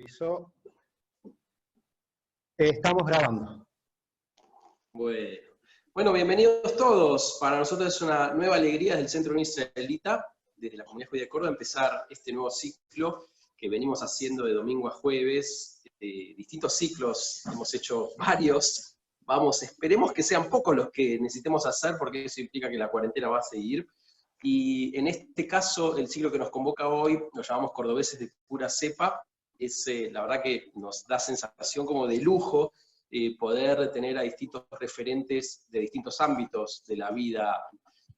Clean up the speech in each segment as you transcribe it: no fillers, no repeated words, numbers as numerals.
Aviso. Estamos grabando. Bueno, bienvenidos todos. Para nosotros es una nueva alegría desde el Centro Unión Israelita, desde la Comunidad Judía de Córdoba, empezar este nuevo ciclo que venimos haciendo de domingo a jueves. Distintos ciclos, hemos hecho varios. Esperemos que sean pocos los que necesitemos hacer, porque eso implica que la cuarentena va a seguir. Y en este caso, el ciclo que nos convoca hoy, lo llamamos Cordobeses de Pura Cepa. La verdad que nos da sensación como de lujo poder tener a distintos referentes de distintos ámbitos de la vida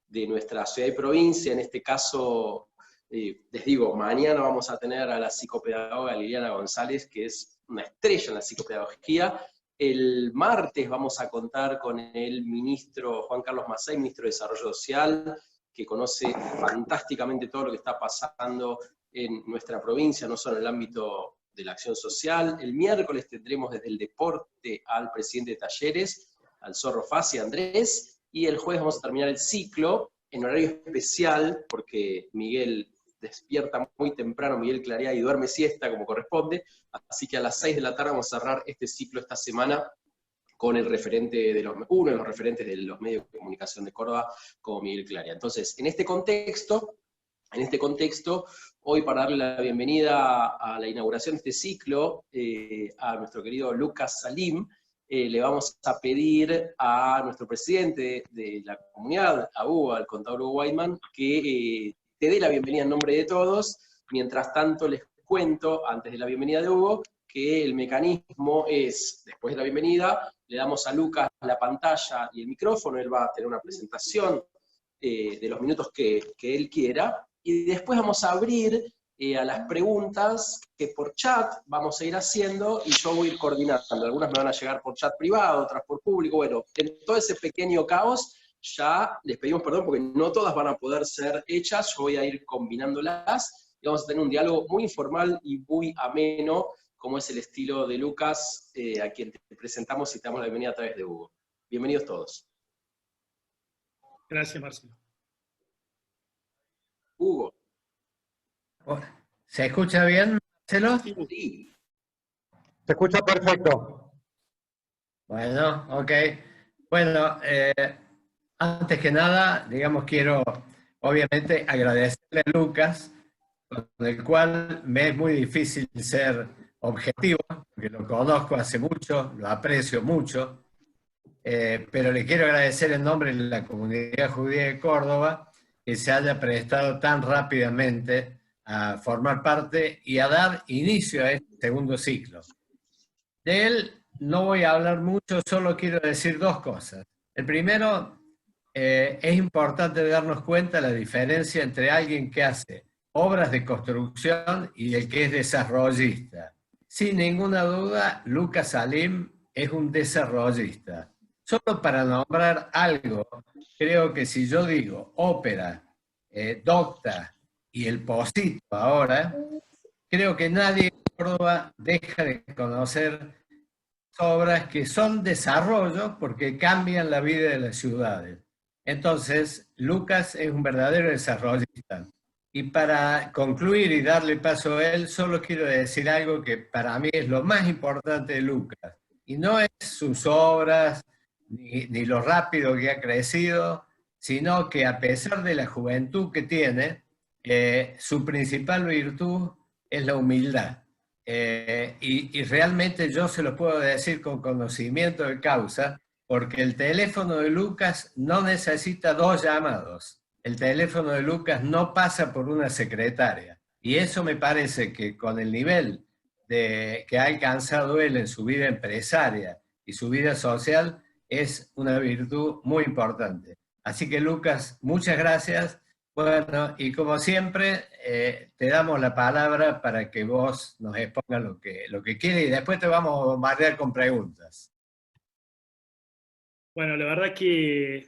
de nuestra ciudad y provincia. En este caso, les digo, mañana vamos a tener a la psicopedagoga Liliana González, que es una estrella en la psicopedagogía. El martes vamos a contar con el ministro Juan Carlos Macei, ministro de Desarrollo Social, que conoce fantásticamente todo lo que está pasando en nuestra provincia, no solo en el ámbito de la acción social. El miércoles tendremos desde el deporte al presidente de Talleres, al Zorro Fassi, Andrés, y el jueves vamos a terminar el ciclo en horario especial, porque Miguel despierta muy temprano, Miguel clarea y duerme siesta como corresponde, así que a las 6 de la tarde vamos a cerrar este ciclo esta semana con uno de los referentes de los medios de comunicación de Córdoba, como Miguel Clarea. Entonces, en este contexto, hoy para darle la bienvenida a la inauguración de este ciclo, a nuestro querido Lucas Salim, le vamos a pedir a nuestro presidente de la comunidad, a Hugo, al contador Hugo Weidman, que te dé la bienvenida en nombre de todos. Mientras tanto, les cuento, antes de la bienvenida de Hugo, que el mecanismo es, después de la bienvenida, le damos a Lucas la pantalla y el micrófono, él va a tener una presentación de los minutos que él quiera, y después vamos a abrir a las preguntas que por chat vamos a ir haciendo, y yo voy a ir coordinando. Algunas me van a llegar por chat privado, otras por público. Bueno, en todo ese pequeño caos, ya les pedimos perdón porque no todas van a poder ser hechas, yo voy a ir combinándolas, y vamos a tener un diálogo muy informal y muy ameno, como es el estilo de Lucas, a quien te presentamos y te damos la bienvenida a través de Hugo. Bienvenidos todos. Gracias, Marcelo. Hugo. ¿Se escucha bien, Marcelo? Sí. Se escucha perfecto. Bueno, ok. Bueno, antes que nada, digamos, quiero obviamente agradecerle a Lucas, con el cual me es muy difícil ser objetivo, porque lo conozco hace mucho, lo aprecio mucho, pero le quiero agradecer en nombre de la comunidad judía de Córdoba que se haya prestado tan rápidamente a formar parte y a dar inicio a este segundo ciclo. De él no voy a hablar mucho, solo quiero decir dos cosas. El primero, es importante darnos cuenta de la diferencia entre alguien que hace obras de construcción y el que es desarrollista. Sin ninguna duda, Lucas Salim es un desarrollista. Solo para nombrar algo, creo que si yo digo ópera, docta y el Pocito ahora, creo que nadie en Córdoba deja de conocer obras que son desarrollo porque cambian la vida de las ciudades. Entonces, Lucas es un verdadero desarrollista. Y para concluir y darle paso a él, solo quiero decir algo que para mí es lo más importante de Lucas. Y no es sus obras, ni lo rápido que ha crecido, sino que a pesar de la juventud que tiene, su principal virtud es la humildad. Y realmente yo se lo puedo decir con conocimiento de causa, porque el teléfono de Lucas no necesita 2 llamados. El teléfono de Lucas no pasa por una secretaria. Y eso me parece que con el nivel que ha alcanzado él en su vida empresaria y su vida social, es una virtud muy importante. Así que Lucas, muchas gracias. Bueno, y como siempre, te damos la palabra para que vos nos expongas lo que quieras y después te vamos a bombardear con preguntas. Bueno, la verdad que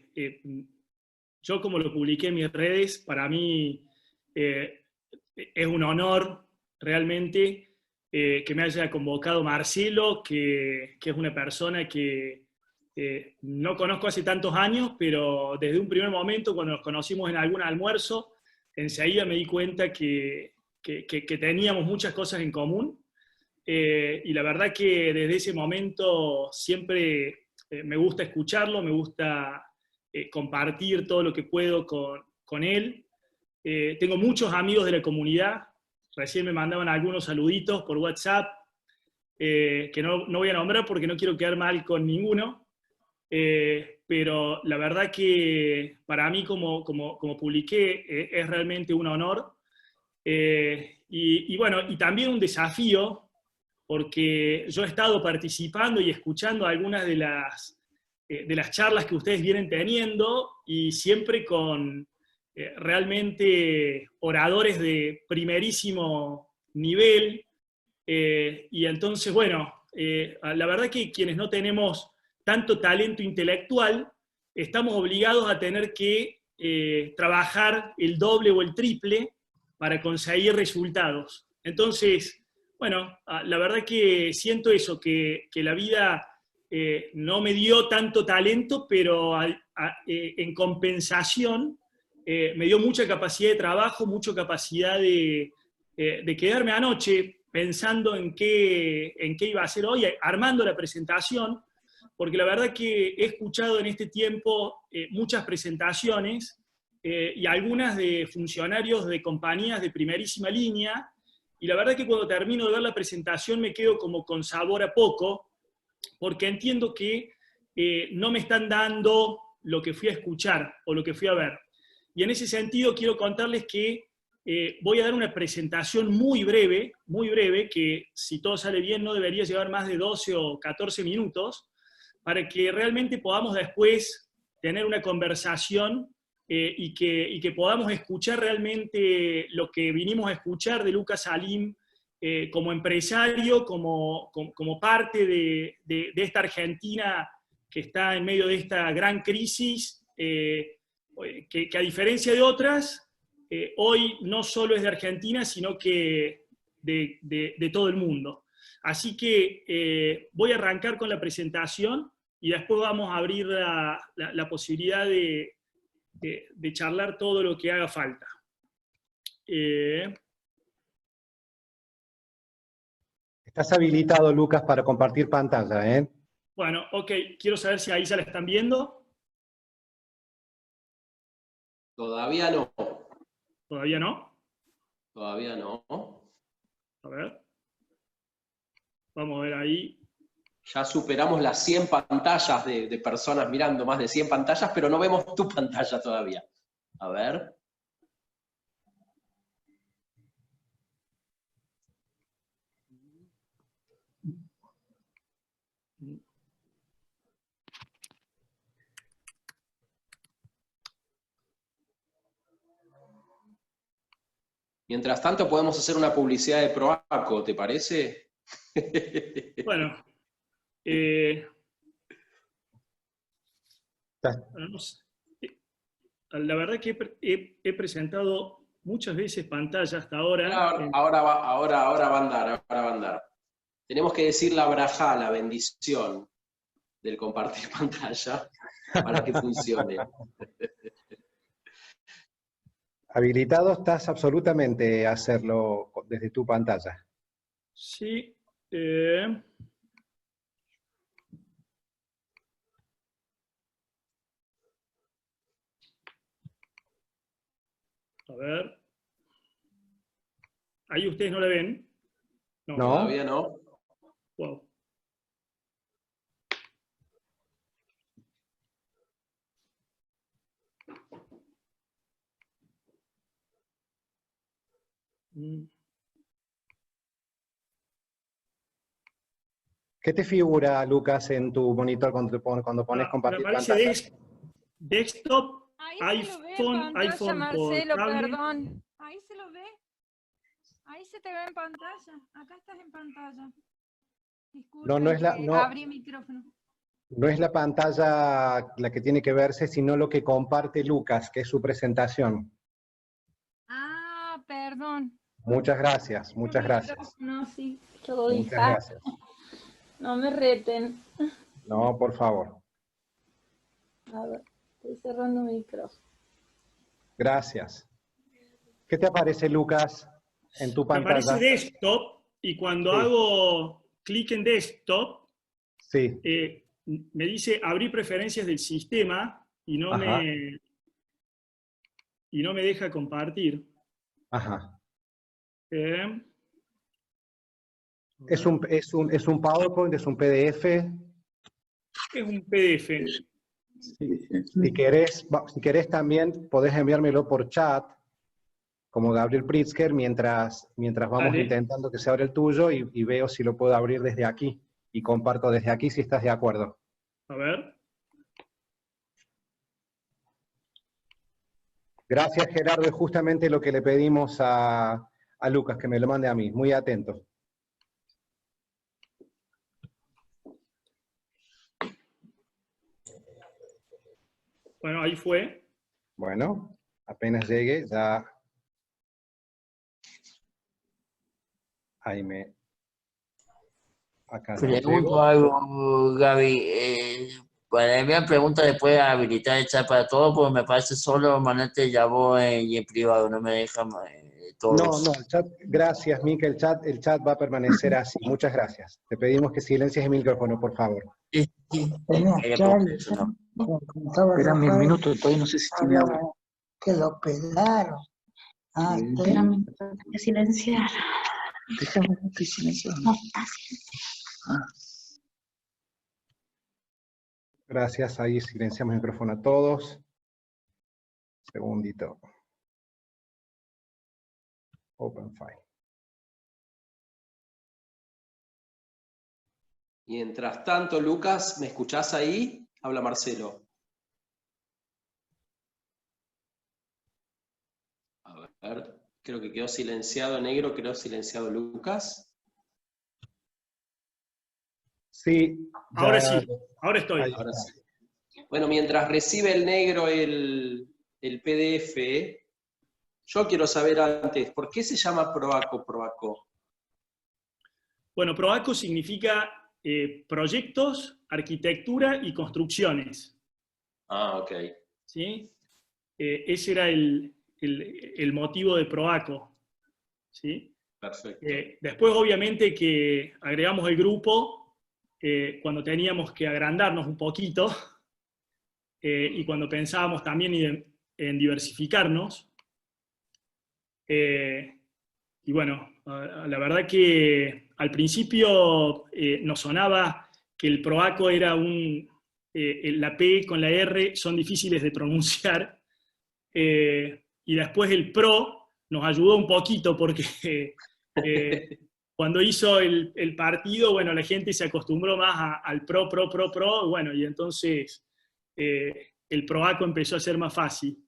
yo, como lo publiqué en mis redes, para mí es un honor realmente que me haya convocado Marcelo, que es una persona que no conozco hace tantos años, pero desde un primer momento, cuando nos conocimos en algún almuerzo, enseguida me di cuenta que teníamos muchas cosas en común. y la verdad que desde ese momento siempre me gusta escucharlo, me gusta compartir todo lo que puedo con él. Tengo muchos amigos de la comunidad, recién me mandaban algunos saluditos por WhatsApp, que no voy a nombrar porque no quiero quedar mal con ninguno, pero la verdad que para mí, como publiqué, es realmente un honor. Y bueno, y también un desafío, porque yo he estado participando y escuchando algunas de las charlas que ustedes vienen teniendo, y siempre con realmente oradores de primerísimo nivel, y entonces, bueno, la verdad que quienes no tenemos tanto talento intelectual, estamos obligados a tener que trabajar el doble o el triple para conseguir resultados. Entonces, bueno, la verdad que siento eso, que la vida no me dio tanto talento, pero en compensación me dio mucha capacidad de trabajo, mucha capacidad de quedarme anoche pensando en qué iba a hacer hoy, armando la presentación, porque la verdad que he escuchado en este tiempo muchas presentaciones y algunas de funcionarios de compañías de primerísima línea, y la verdad que cuando termino de ver la presentación me quedo como con sabor a poco, porque entiendo que no me están dando lo que fui a escuchar o lo que fui a ver. Y en ese sentido quiero contarles que voy a dar una presentación muy breve, que si todo sale bien no debería llevar más de 12 o 14 minutos, para que realmente podamos después tener una conversación y que podamos escuchar realmente lo que vinimos a escuchar de Lucas Salim como empresario, como parte de esta Argentina que está en medio de esta gran crisis, que a diferencia de otras, hoy no solo es de Argentina, sino que de todo el mundo. Así que voy a arrancar con la presentación y después vamos a abrir la posibilidad de charlar todo lo que haga falta. Estás habilitado, Lucas, para compartir pantalla, ¿eh? Bueno, ok, quiero saber si ahí ya la están viendo. Todavía no. ¿Todavía no? Todavía no. A ver. Vamos a ver ahí. Ya superamos las 100 pantallas de personas mirando, más de 100 pantallas, pero no vemos tu pantalla todavía. A ver. Mientras tanto podemos hacer una publicidad de Proaco, ¿te parece? Bueno. La verdad que he presentado muchas veces pantalla hasta ahora. Ahora va a andar. Tenemos que decir la brajá, la bendición del compartir pantalla para que funcione. Habilitado estás absolutamente a hacerlo desde tu pantalla. Sí. A ver. ¿Ahí ustedes no la ven? No. Todavía no. Wow. ¿Qué te figura, Lucas, en tu monitor cuando pones compartir me aparece pantalla? Desktop, Ahí se lo ve en pantalla, iPhone Marcelo, por cable. perdón. Ahí se lo ve. Ahí se te ve en pantalla. Acá estás en pantalla. Disculpa, No es la, abrí el micrófono. no es la pantalla la que tiene que verse, sino lo que comparte Lucas, que es su presentación. Ah, perdón. Muchas gracias, muchas gracias. No, sí, todo Muchas gracias. No me reten. No, por favor. A ver, estoy cerrando el micrófono. Gracias. ¿Qué te aparece, Lucas, en tu Me aparece pantalla? desktop, y cuando Sí. hago clic en desktop, Sí, me dice abrir preferencias del sistema y no ajá, me deja compartir. ajá. Eh, Es un PowerPoint, es un PDF. es un PDF. Si querés también podés enviármelo por chat, como Gabriel Pritzker, mientras vamos Dale. intentando que se abra el tuyo y veo si lo puedo abrir desde aquí. Y comparto desde aquí si estás de acuerdo. A ver. Gracias, Gerardo. Es justamente lo que le pedimos a Lucas, que me lo mande a mí. Muy atento. Bueno, ahí fue. Bueno, apenas llegue, ya... Ahí me... Acá no Pregunto llego. algo, Gaby. Para enviar preguntas después habilitar el chat para todos, porque me parece solo Manete llamó y en privado, no me deja todos. No, el chat, gracias, Mica, el chat va a permanecer así. Muchas gracias. Te pedimos que silencies el micrófono, por favor. Sí. Quería preguntar eso, ¿no? Espérame un minuto, todavía no sé si tiene agua. Que lo pelaron. Espérame, tengo que silenciar. Déjame que silenciar. Gracias, ahí silenciamos el micrófono a todos. Segundito. OpenFile. Mientras tanto, Lucas, ¿me escuchás ahí? Habla Marcelo. A ver, creo que quedó silenciado negro, quedó silenciado Lucas. Sí. Ahora sí, ahora estoy. Ahora sí. Bueno, mientras recibe el negro el PDF, yo quiero saber antes, ¿por qué se llama Proaco? Bueno, PROACO significa proyectos, arquitectura y construcciones. Ah, ok. ¿Sí? Ese era el motivo de PROACO. ¿Sí? Perfecto. Después, obviamente, que agregamos el grupo cuando teníamos que agrandarnos un poquito y cuando pensábamos también en diversificarnos. Y bueno, la verdad que al principio nos sonaba que el PROACO era la P con la R son difíciles de pronunciar, y después el PRO nos ayudó un poquito porque cuando hizo el partido, bueno, la gente se acostumbró más al PRO, bueno, y entonces el PROACO empezó a ser más fácil.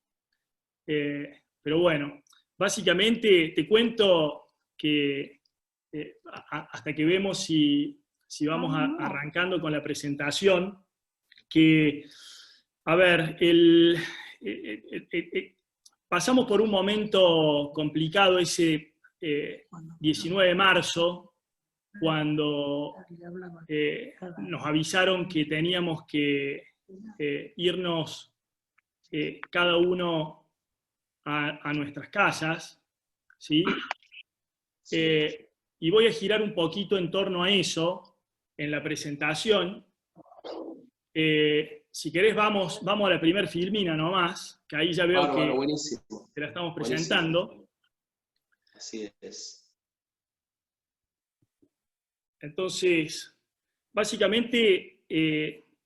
Pero bueno, básicamente te cuento que hasta que vemos si vamos arrancando con la presentación, que, a ver, pasamos por un momento complicado ese 19 de marzo, cuando nos avisaron que teníamos que irnos cada uno a nuestras casas, ¿sí? Y voy a girar un poquito en torno a eso en la presentación. Si querés, vamos a la primer filmina nomás, que ahí ya veo Bárbaro, que buenísimo. te la estamos presentando. Buenísimo. Así es. Entonces, básicamente,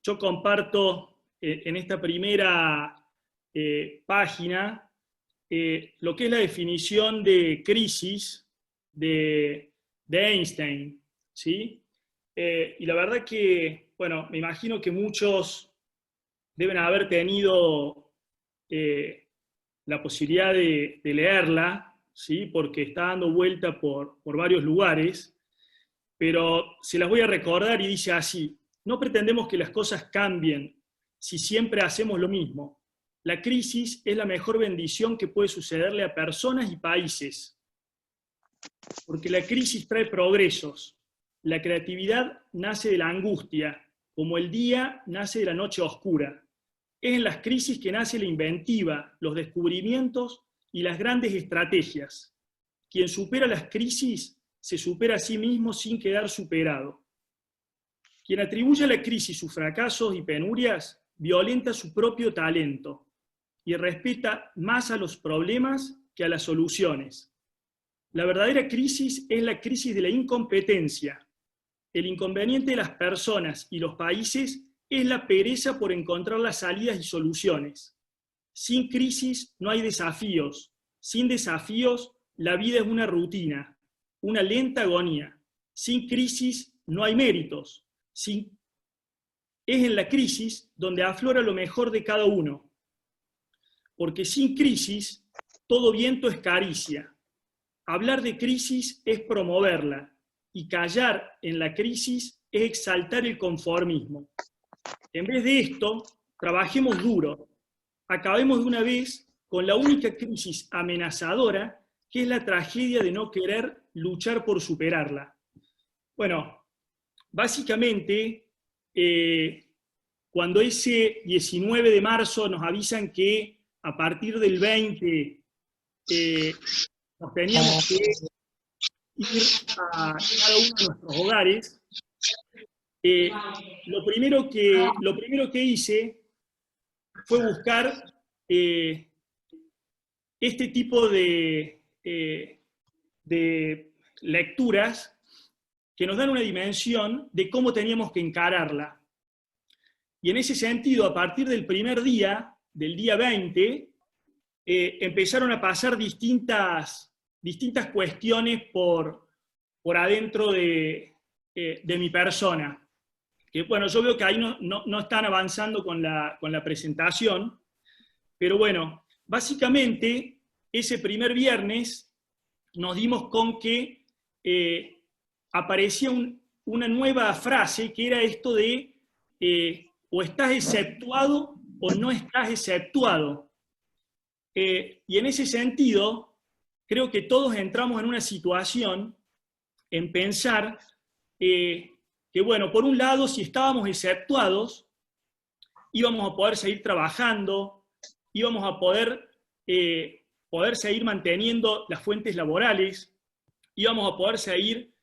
yo comparto en esta primera página lo que es la definición de crisis de Einstein, ¿sí? Y la verdad que, bueno, me imagino que muchos deben haber tenido la posibilidad de leerla, ¿sí? Porque está dando vuelta por varios lugares, pero se las voy a recordar y dice así: no pretendemos que las cosas cambien si siempre hacemos lo mismo. La crisis es la mejor bendición que puede sucederle a personas y países, porque la crisis trae progresos. La creatividad nace de la angustia, como el día nace de la noche oscura. Es en las crisis que nace la inventiva, los descubrimientos y las grandes estrategias. Quien supera las crisis se supera a sí mismo sin quedar superado. Quien atribuye a la crisis sus fracasos y penurias, violenta su propio talento y respeta más a los problemas que a las soluciones. La verdadera crisis es la crisis de la incompetencia. El inconveniente de las personas y los países es la pereza por encontrar las salidas y soluciones. Sin crisis no hay desafíos. Sin desafíos, la vida es una rutina, una lenta agonía. Sin crisis no hay méritos. Es en la crisis donde aflora lo mejor de cada uno. Porque sin crisis, todo viento es caricia. Hablar de crisis es promoverla, y callar en la crisis es exaltar el conformismo. En vez de esto, trabajemos duro. Acabemos de una vez con la única crisis amenazadora, que es la tragedia de no querer luchar por superarla. Bueno, básicamente, cuando ese 19 de marzo nos avisan que a partir del 20 nos teníamos que ir a cada uno de nuestros hogares, lo primero que hice fue buscar este tipo de lecturas que nos dan una dimensión de cómo teníamos que encararla. Y en ese sentido, a partir del primer día, del día 20, empezaron a pasar distintas cuestiones por adentro de mi persona. Que, bueno, yo veo que ahí no están avanzando con la presentación, pero bueno, básicamente ese primer viernes nos dimos con que aparecía una nueva frase, que era esto de o estás exceptuado o no estás exceptuado. Y en ese sentido, creo que todos entramos en una situación en pensar que, bueno, por un lado, si estábamos exceptuados, íbamos a poder seguir trabajando, íbamos a poder seguir manteniendo las fuentes laborales, íbamos a poder seguir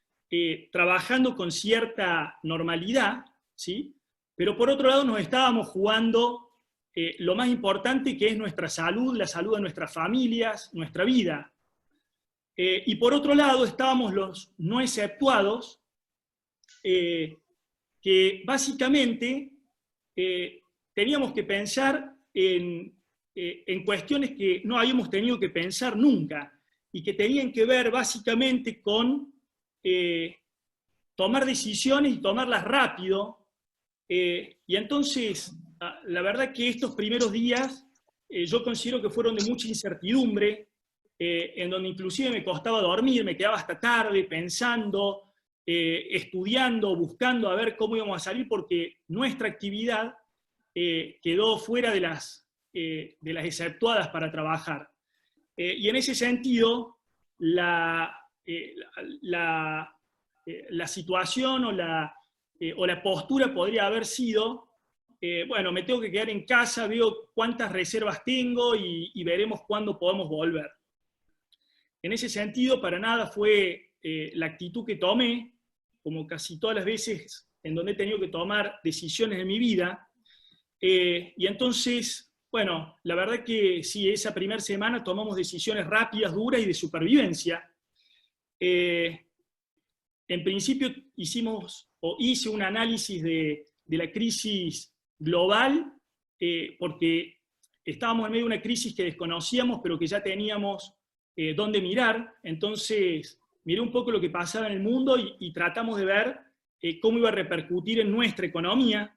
trabajando con cierta normalidad, ¿sí? Pero por otro lado nos estábamos jugando lo más importante, que es nuestra salud, la salud de nuestras familias, nuestra vida. Y por otro lado estábamos los no exceptuados, que básicamente teníamos que pensar en cuestiones que no habíamos tenido que pensar nunca, y que tenían que ver básicamente con tomar decisiones y tomarlas rápido. Y entonces, la verdad que estos primeros días yo considero que fueron de mucha incertidumbre, en donde inclusive me costaba dormir, me quedaba hasta tarde pensando, estudiando, buscando a ver cómo íbamos a salir, porque nuestra actividad quedó fuera de las exceptuadas para trabajar. Y en ese sentido, la situación o la postura podría haber sido, bueno, me tengo que quedar en casa, veo cuántas reservas tengo y veremos cuándo podemos volver. En ese sentido, para nada fue la actitud que tomé, como casi todas las veces en donde he tenido que tomar decisiones en mi vida. Y entonces, bueno, la verdad que sí, esa primera semana tomamos decisiones rápidas, duras y de supervivencia. En principio hice un análisis de la crisis global, porque estábamos en medio de una crisis que desconocíamos, pero que ya teníamos dónde mirar. Entonces miré un poco lo que pasaba en el mundo y tratamos de ver cómo iba a repercutir en nuestra economía.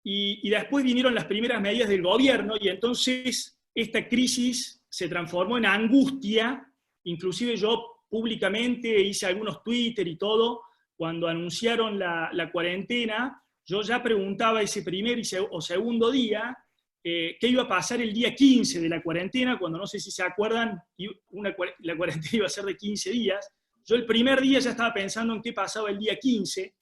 Y después vinieron las primeras medidas del gobierno, y entonces esta crisis se transformó en angustia. Inclusive yo públicamente hice algunos Twitter y todo, cuando anunciaron la cuarentena, yo ya preguntaba ese primer o segundo día qué iba a pasar el día 15 de la cuarentena, cuando, no sé si se acuerdan, la cuarentena iba a ser de 15 días. Yo el primer día ya estaba pensando en qué pasaba el día 15,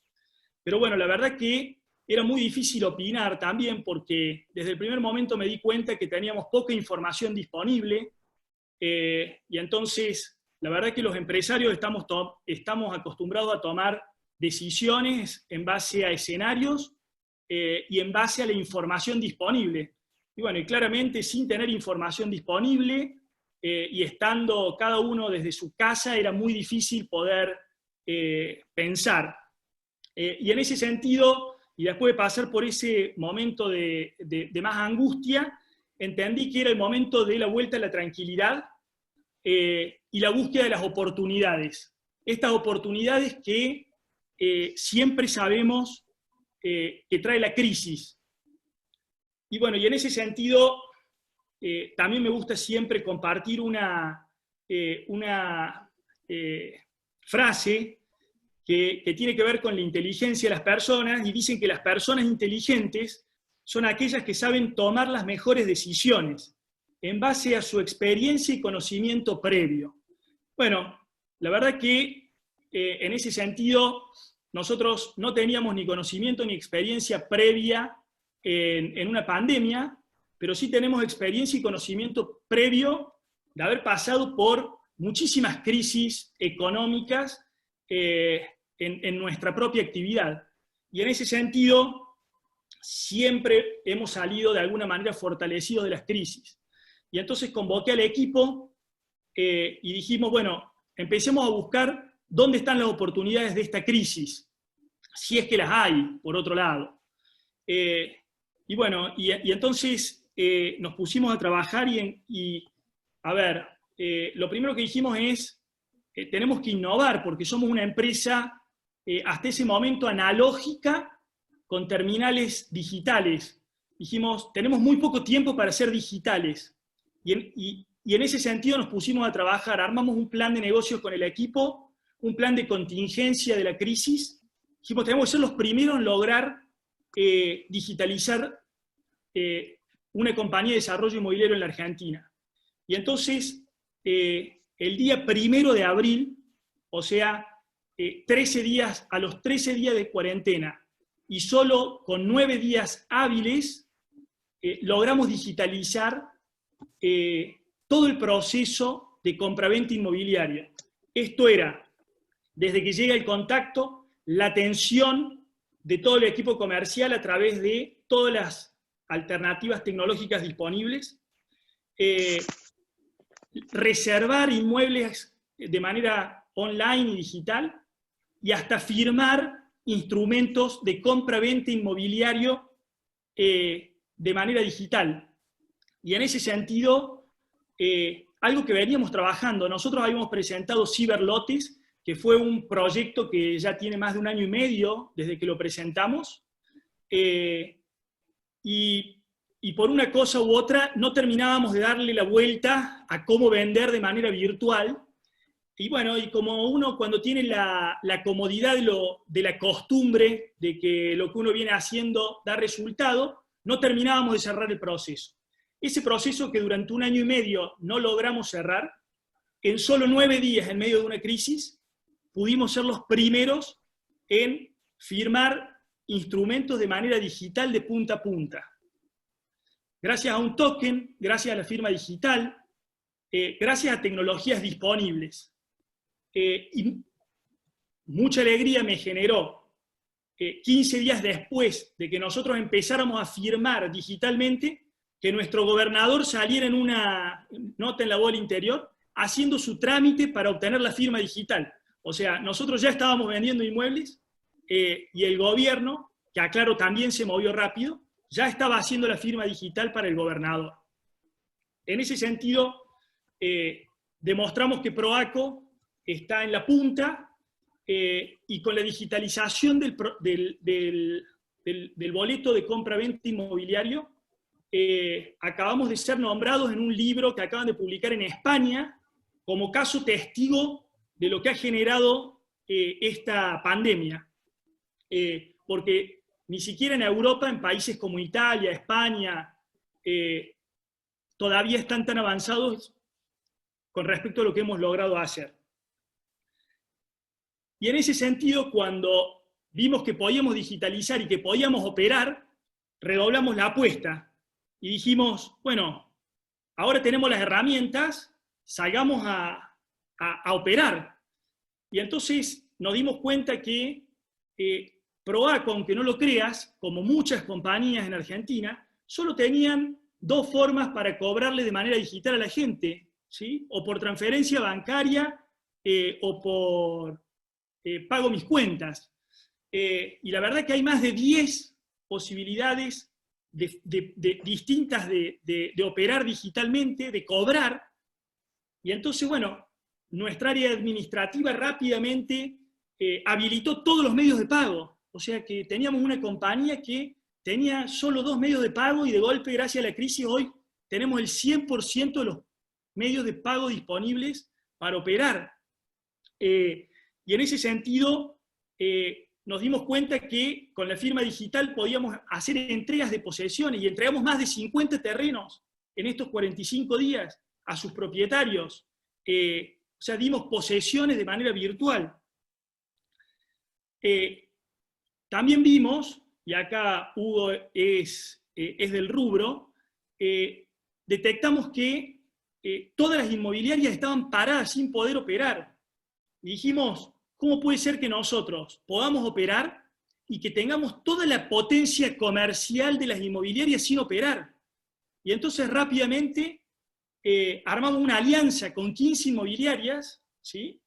pero bueno, la verdad que era muy difícil opinar también, porque desde el primer momento me di cuenta que teníamos poca información disponible, y entonces, la verdad que los empresarios estamos acostumbrados a tomar decisiones en base a escenarios y en base a la información disponible. Y bueno, y claramente sin tener información disponible y estando cada uno desde su casa, era muy difícil poder pensar. Y en ese sentido, y después de pasar por ese momento de más angustia, entendí que era el momento de la vuelta a la tranquilidad y la búsqueda de las oportunidades. Estas oportunidades que siempre sabemos que trae la crisis. Y bueno, y en ese sentido, también me gusta siempre compartir una frase que tiene que ver con la inteligencia de las personas, y dicen que las personas inteligentes son aquellas que saben tomar las mejores decisiones en base a su experiencia y conocimiento previo. Bueno, la verdad que en ese sentido nosotros no teníamos ni conocimiento ni experiencia previa en una pandemia, pero sí tenemos experiencia y conocimiento previo de haber pasado por muchísimas crisis económicas en nuestra propia actividad. Y en ese sentido, siempre hemos salido de alguna manera fortalecidos de las crisis. Y entonces convoqué al equipo y dijimos, bueno, empecemos a buscar dónde están las oportunidades de esta crisis, si es que las hay, por otro lado. Y bueno, y entonces nos pusimos a trabajar y a ver, lo primero que dijimos es, tenemos que innovar, porque somos una empresa hasta ese momento analógica con terminales digitales. Dijimos, tenemos muy poco tiempo para ser digitales. Y en ese sentido nos pusimos a trabajar, armamos un plan de negocios con el equipo, un plan de contingencia de la crisis. Dijimos, tenemos que ser los primeros en lograr digitalizar una compañía de desarrollo inmobiliario en la Argentina. Y entonces, el día 1 de abril, o sea, 13 días, a los 13 días de cuarentena, y solo con 9 días hábiles, logramos digitalizar todo el proceso de compraventa inmobiliaria. Esto era, desde que llega el contacto, la atención de todo el equipo comercial a través de todas las alternativas tecnológicas disponibles, reservar inmuebles de manera online y digital, y hasta firmar instrumentos de compra-venta inmobiliario de manera digital. Y en ese sentido, algo que veníamos trabajando, nosotros habíamos presentado Ciberlotes, que fue un proyecto que ya tiene más de 1 año y medio desde que lo presentamos, y por una cosa u otra no terminábamos de darle la vuelta a cómo vender de manera virtual. Y bueno, y como uno cuando tiene la comodidad de la costumbre, de que lo que uno viene haciendo da resultado, no terminábamos de cerrar el proceso. Ese proceso que durante 1 año y medio no logramos cerrar, en solo 9 días en medio de una crisis, pudimos ser los primeros en firmar instrumentos de manera digital de punta a punta. Gracias a un token, gracias a la firma digital, gracias a tecnologías disponibles. Y mucha alegría me generó 15 días después de que nosotros empezáramos a firmar digitalmente, que nuestro gobernador saliera en una nota en La Voz del Interior haciendo su trámite para obtener la firma digital. O sea, nosotros ya estábamos vendiendo inmuebles y el gobierno, que aclaro también se movió rápido, ya estaba haciendo la firma digital para el gobernador. En ese sentido, demostramos que Proaco está en la punta y con la digitalización del boleto de compra-venta inmobiliario, acabamos de ser nombrados en un libro que acaban de publicar en España como caso testigo de lo que ha generado esta pandemia. Porque ni siquiera en Europa, en países como Italia, España, todavía están tan avanzados con respecto a lo que hemos logrado hacer. Y en ese sentido, cuando vimos que podíamos digitalizar y que podíamos operar, redoblamos la apuesta y dijimos, bueno, ahora tenemos las herramientas, salgamos a a operar. Y entonces nos dimos cuenta que Proaco, aunque no lo creas, como muchas compañías en Argentina, solo tenían dos formas para cobrarle de manera digital a la gente, ¿sí? O por transferencia bancaria o por pago mis cuentas. Y la verdad que hay más de 10 posibilidades distintas de operar digitalmente, de cobrar. Y entonces, bueno, nuestra área administrativa rápidamente habilitó todos los medios de pago. O sea que teníamos una compañía que tenía solo 2 medios de pago y de golpe, gracias a la crisis, hoy tenemos el 100% de los medios de pago disponibles para operar. Y en ese sentido, nos dimos cuenta que con la firma digital podíamos hacer entregas de posesiones y entregamos más de 50 terrenos en estos 45 días a sus propietarios. O sea, dimos posesiones de manera virtual. También vimos, y acá Hugo es del rubro, detectamos que todas las inmobiliarias estaban paradas sin poder operar. Y dijimos, ¿cómo puede ser que nosotros podamos operar y que tengamos toda la potencia comercial de las inmobiliarias sin operar? Y entonces rápidamente armamos una alianza con 15 inmobiliarias, ¿sí?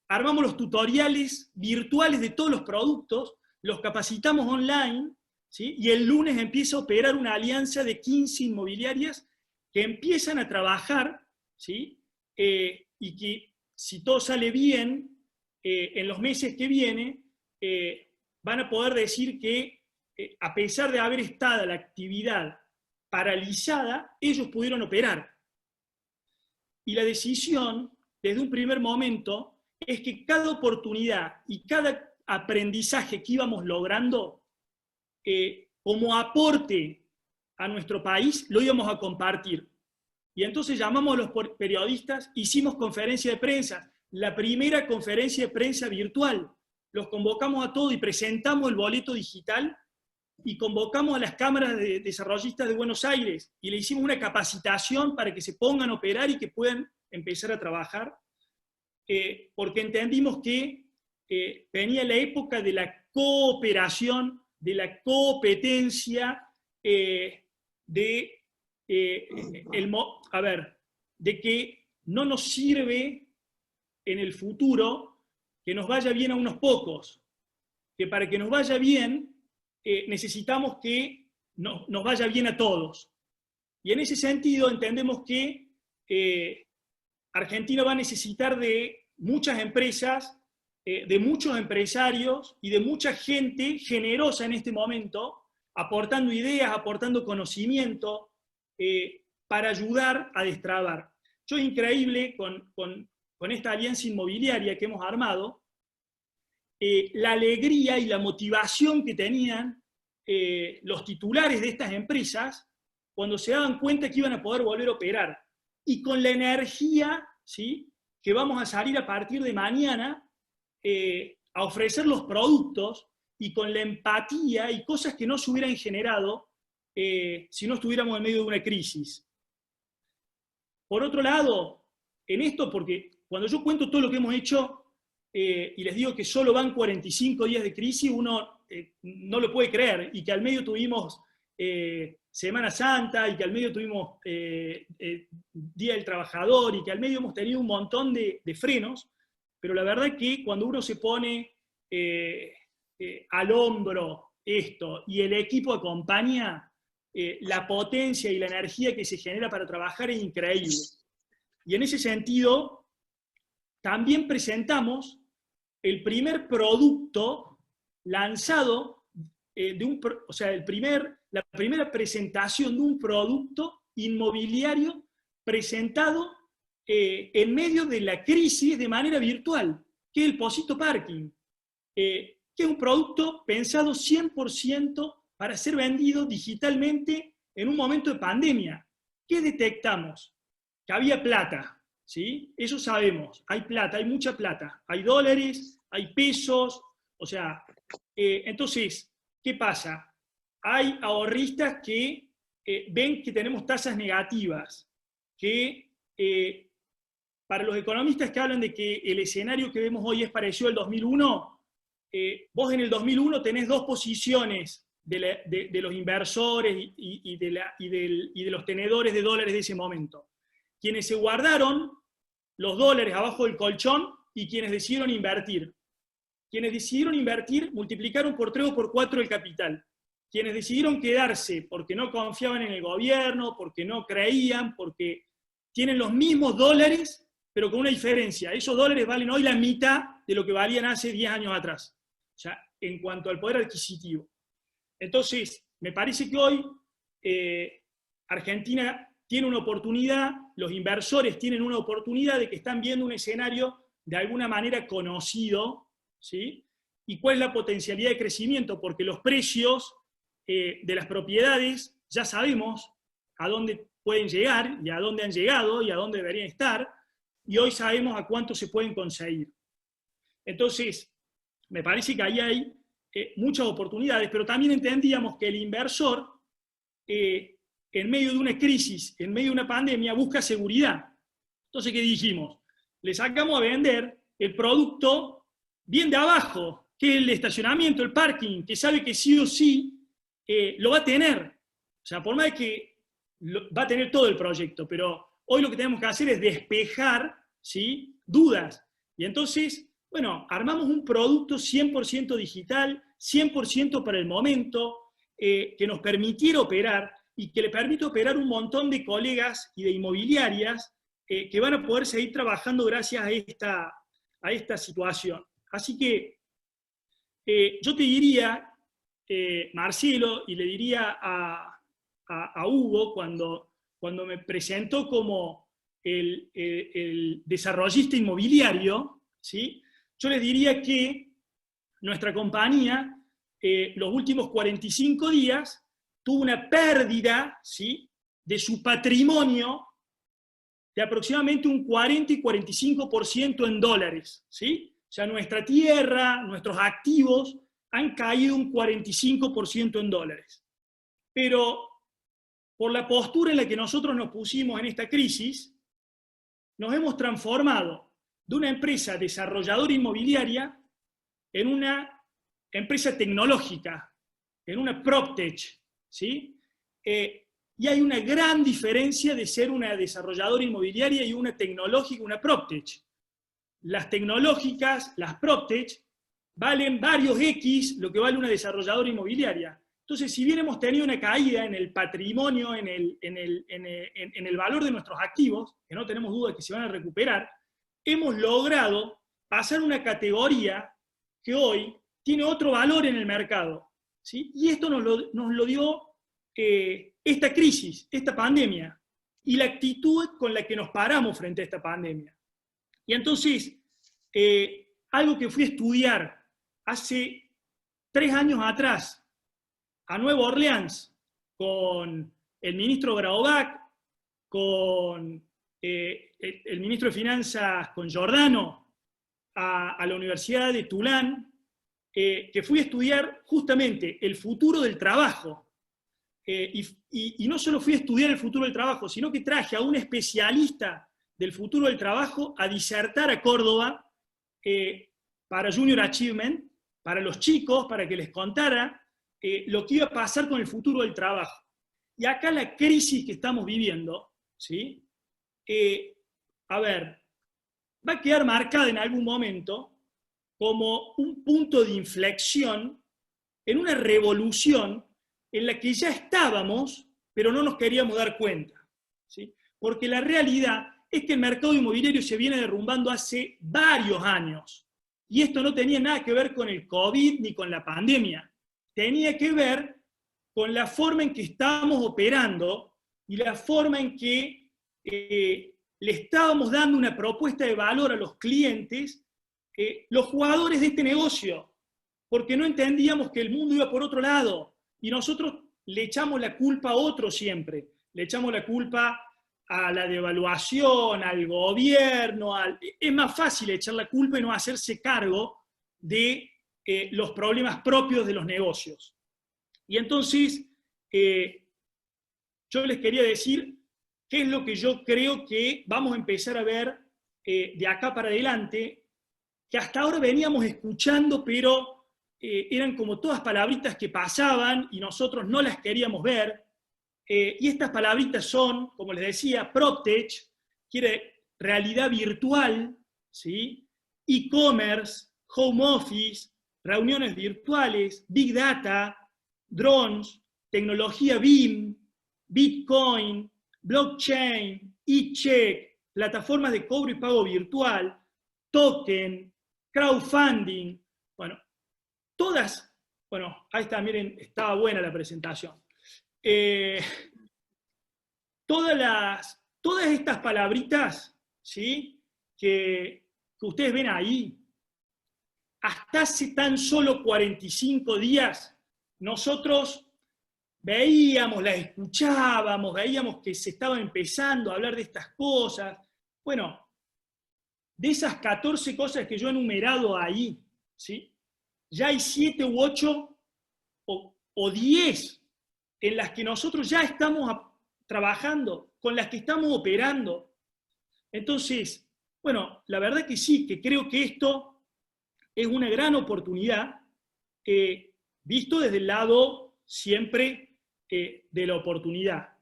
Armamos los tutoriales virtuales de todos los productos, los capacitamos online, ¿sí? Y el lunes empieza a operar una alianza de 15 inmobiliarias que empiezan a trabajar, ¿sí? Y que si todo sale bien, en los meses que vienen, van a poder decir que a pesar de haber estado la actividad paralizada, ellos pudieron operar. Y la decisión, desde un primer momento, es que cada oportunidad y cada aprendizaje que íbamos logrando, como aporte a nuestro país, lo íbamos a compartir. Y entonces llamamos a los periodistas, hicimos conferencia de prensa, la primera conferencia de prensa virtual. Los convocamos a todos y presentamos el boleto digital y convocamos a las cámaras de desarrollistas de Buenos Aires y le hicimos una capacitación para que se pongan a operar y que puedan empezar a trabajar, porque entendimos que venía la época de la cooperación, de la competencia, de que no nos sirve en el futuro que nos vaya bien a unos pocos, que para que nos vaya bien necesitamos que nos vaya bien a todos. Y en ese sentido entendemos que Argentina va a necesitar de muchas empresas, de muchos empresarios y de mucha gente generosa en este momento, aportando ideas, aportando conocimiento, para ayudar a destrabar. Yo es increíble con esta alianza inmobiliaria que hemos armado, la alegría y la motivación que tenían los titulares de estas empresas cuando se daban cuenta que iban a poder volver a operar. Y con la energía, ¿sí?, que vamos a salir a partir de mañana a ofrecer los productos, y con la empatía y cosas que no se hubieran generado si no estuviéramos en medio de una crisis. Por otro lado, en esto, porque cuando yo cuento todo lo que hemos hecho, y les digo que solo van 45 días de crisis, uno no lo puede creer, y que al medio tuvimos Semana Santa, y que al medio tuvimos Día del Trabajador, y que al medio hemos tenido un montón de frenos, pero la verdad es que cuando uno se pone al hombro esto, y el equipo acompaña, la potencia y la energía que se genera para trabajar es increíble. Y en ese sentido, también presentamos el primer producto lanzado, la primera presentación de un producto inmobiliario presentado en medio de la crisis de manera virtual, que es el Posito Parking, que es un producto pensado 100% para ser vendido digitalmente en un momento de pandemia. ¿Qué detectamos? Que había plata, ¿sí? Eso sabemos, hay plata, hay mucha plata, hay dólares, hay pesos, o sea, entonces, ¿qué pasa? Hay ahorristas que ven que tenemos tasas negativas, que para los economistas que hablan de que el escenario que vemos hoy es parecido al 2001, vos en el 2001 tenés dos posiciones de los inversores y de los tenedores de dólares de ese momento. Quienes se guardaron los dólares abajo del colchón y quienes decidieron invertir. Quienes decidieron invertir multiplicaron por 3 o por 4 el capital. Quienes decidieron quedarse porque no confiaban en el gobierno, porque no creían, porque tienen los mismos dólares, pero con una diferencia. Esos dólares valen hoy la mitad de lo que valían hace 10 años atrás, o sea, en cuanto al poder adquisitivo. Entonces, me parece que hoy Argentina tiene una oportunidad, los inversores tienen una oportunidad de que están viendo un escenario de alguna manera conocido, ¿sí? ¿Y cuál es la potencialidad de crecimiento? Porque los precios de las propiedades ya sabemos a dónde pueden llegar, y a dónde han llegado, y a dónde deberían estar, y hoy sabemos a cuánto se pueden conseguir. Entonces, me parece que ahí hay muchas oportunidades, pero también entendíamos que el inversor, en medio de una crisis, en medio de una pandemia, busca seguridad. Entonces, ¿qué dijimos? Le sacamos a vender el producto bien de abajo, que es el estacionamiento, el parking, que sabe que sí o sí lo va a tener. O sea, por más de que va a tener todo el proyecto, pero hoy lo que tenemos que hacer es despejar, ¿sí?, dudas. Y entonces, bueno, armamos un producto 100% digital, 100% para el momento, que nos permitiera operar y que le permite operar un montón de colegas y de inmobiliarias que van a poder seguir trabajando gracias a esta situación. Así que yo te diría, Marcelo, y le diría a Hugo cuando me presentó como el desarrollista inmobiliario, ¿sí?, yo les diría que nuestra compañía, los últimos 45 días, tuvo una pérdida, ¿sí?, de su patrimonio de aproximadamente un 40 y 45% en dólares, ¿sí? O sea, nuestra tierra, nuestros activos han caído un 45% en dólares. Pero por la postura en la que nosotros nos pusimos en esta crisis, nos hemos transformado de una empresa desarrolladora inmobiliaria en una empresa tecnológica, en una PropTech, ¿sí? Y hay una gran diferencia de ser una desarrolladora inmobiliaria y una tecnológica, una PropTech. Las tecnológicas, las PropTech, valen varios X lo que vale una desarrolladora inmobiliaria. Entonces, si bien hemos tenido una caída en el patrimonio, en el valor de nuestros activos, que no tenemos duda de que se van a recuperar, hemos logrado pasar una categoría que hoy tiene otro valor en el mercado, ¿sí? Y esto nos lo dio esta crisis, esta pandemia, y la actitud con la que nos paramos frente a esta pandemia. Y entonces, algo que fui a estudiar hace 3 años atrás a Nueva Orleans con el ministro Graubach, con el ministro de Finanzas, con Giordano, a la Universidad de Tulane, que fui a estudiar justamente el futuro del trabajo. Y no solo fui a estudiar el futuro del trabajo, sino que traje a un especialista del futuro del trabajo a disertar a Córdoba para Junior Achievement, para los chicos, para que les contara lo que iba a pasar con el futuro del trabajo. Y acá la crisis que estamos viviendo, ¿sí?, va a quedar marcada en algún momento como un punto de inflexión en una revolución en la que ya estábamos, pero no nos queríamos dar cuenta, ¿sí? Porque la realidad es que el mercado inmobiliario se viene derrumbando hace varios años. Y esto no tenía nada que ver con el COVID ni con la pandemia. Tenía que ver con la forma en que estábamos operando y la forma en que le estábamos dando una propuesta de valor a los clientes, los jugadores de este negocio, porque no entendíamos que el mundo iba por otro lado. Y nosotros le echamos la culpa a otros siempre. Le echamos la culpa a la devaluación, al gobierno. Es más fácil echar la culpa y no hacerse cargo de los problemas propios de los negocios. Y entonces, yo les quería decir qué es lo que yo creo que vamos a empezar a ver de acá para adelante, que hasta ahora veníamos escuchando, pero eran como todas palabritas que pasaban y nosotros no las queríamos ver. Y estas palabritas son, como les decía, PropTech, quiere realidad virtual, ¿sí? E-commerce, home office, reuniones virtuales, Big Data, drones, tecnología BIM, Bitcoin, blockchain, e-check, plataformas de cobro y pago virtual, token, crowdfunding, bueno, todas, bueno, ahí está, miren, estaba buena la presentación. Todas estas palabritas, ¿sí? que ustedes ven ahí, hasta hace tan solo 45 días, nosotros veíamos, las escuchábamos, veíamos que se estaba empezando a hablar de estas cosas. Bueno, de esas 14 cosas que yo he enumerado ahí, ¿sí? Ya hay 7 u 8 o 10 en las que nosotros ya estamos trabajando, con las que estamos operando. Entonces, bueno, la verdad que sí, que creo que esto es una gran oportunidad, visto desde el lado siempre de la oportunidad.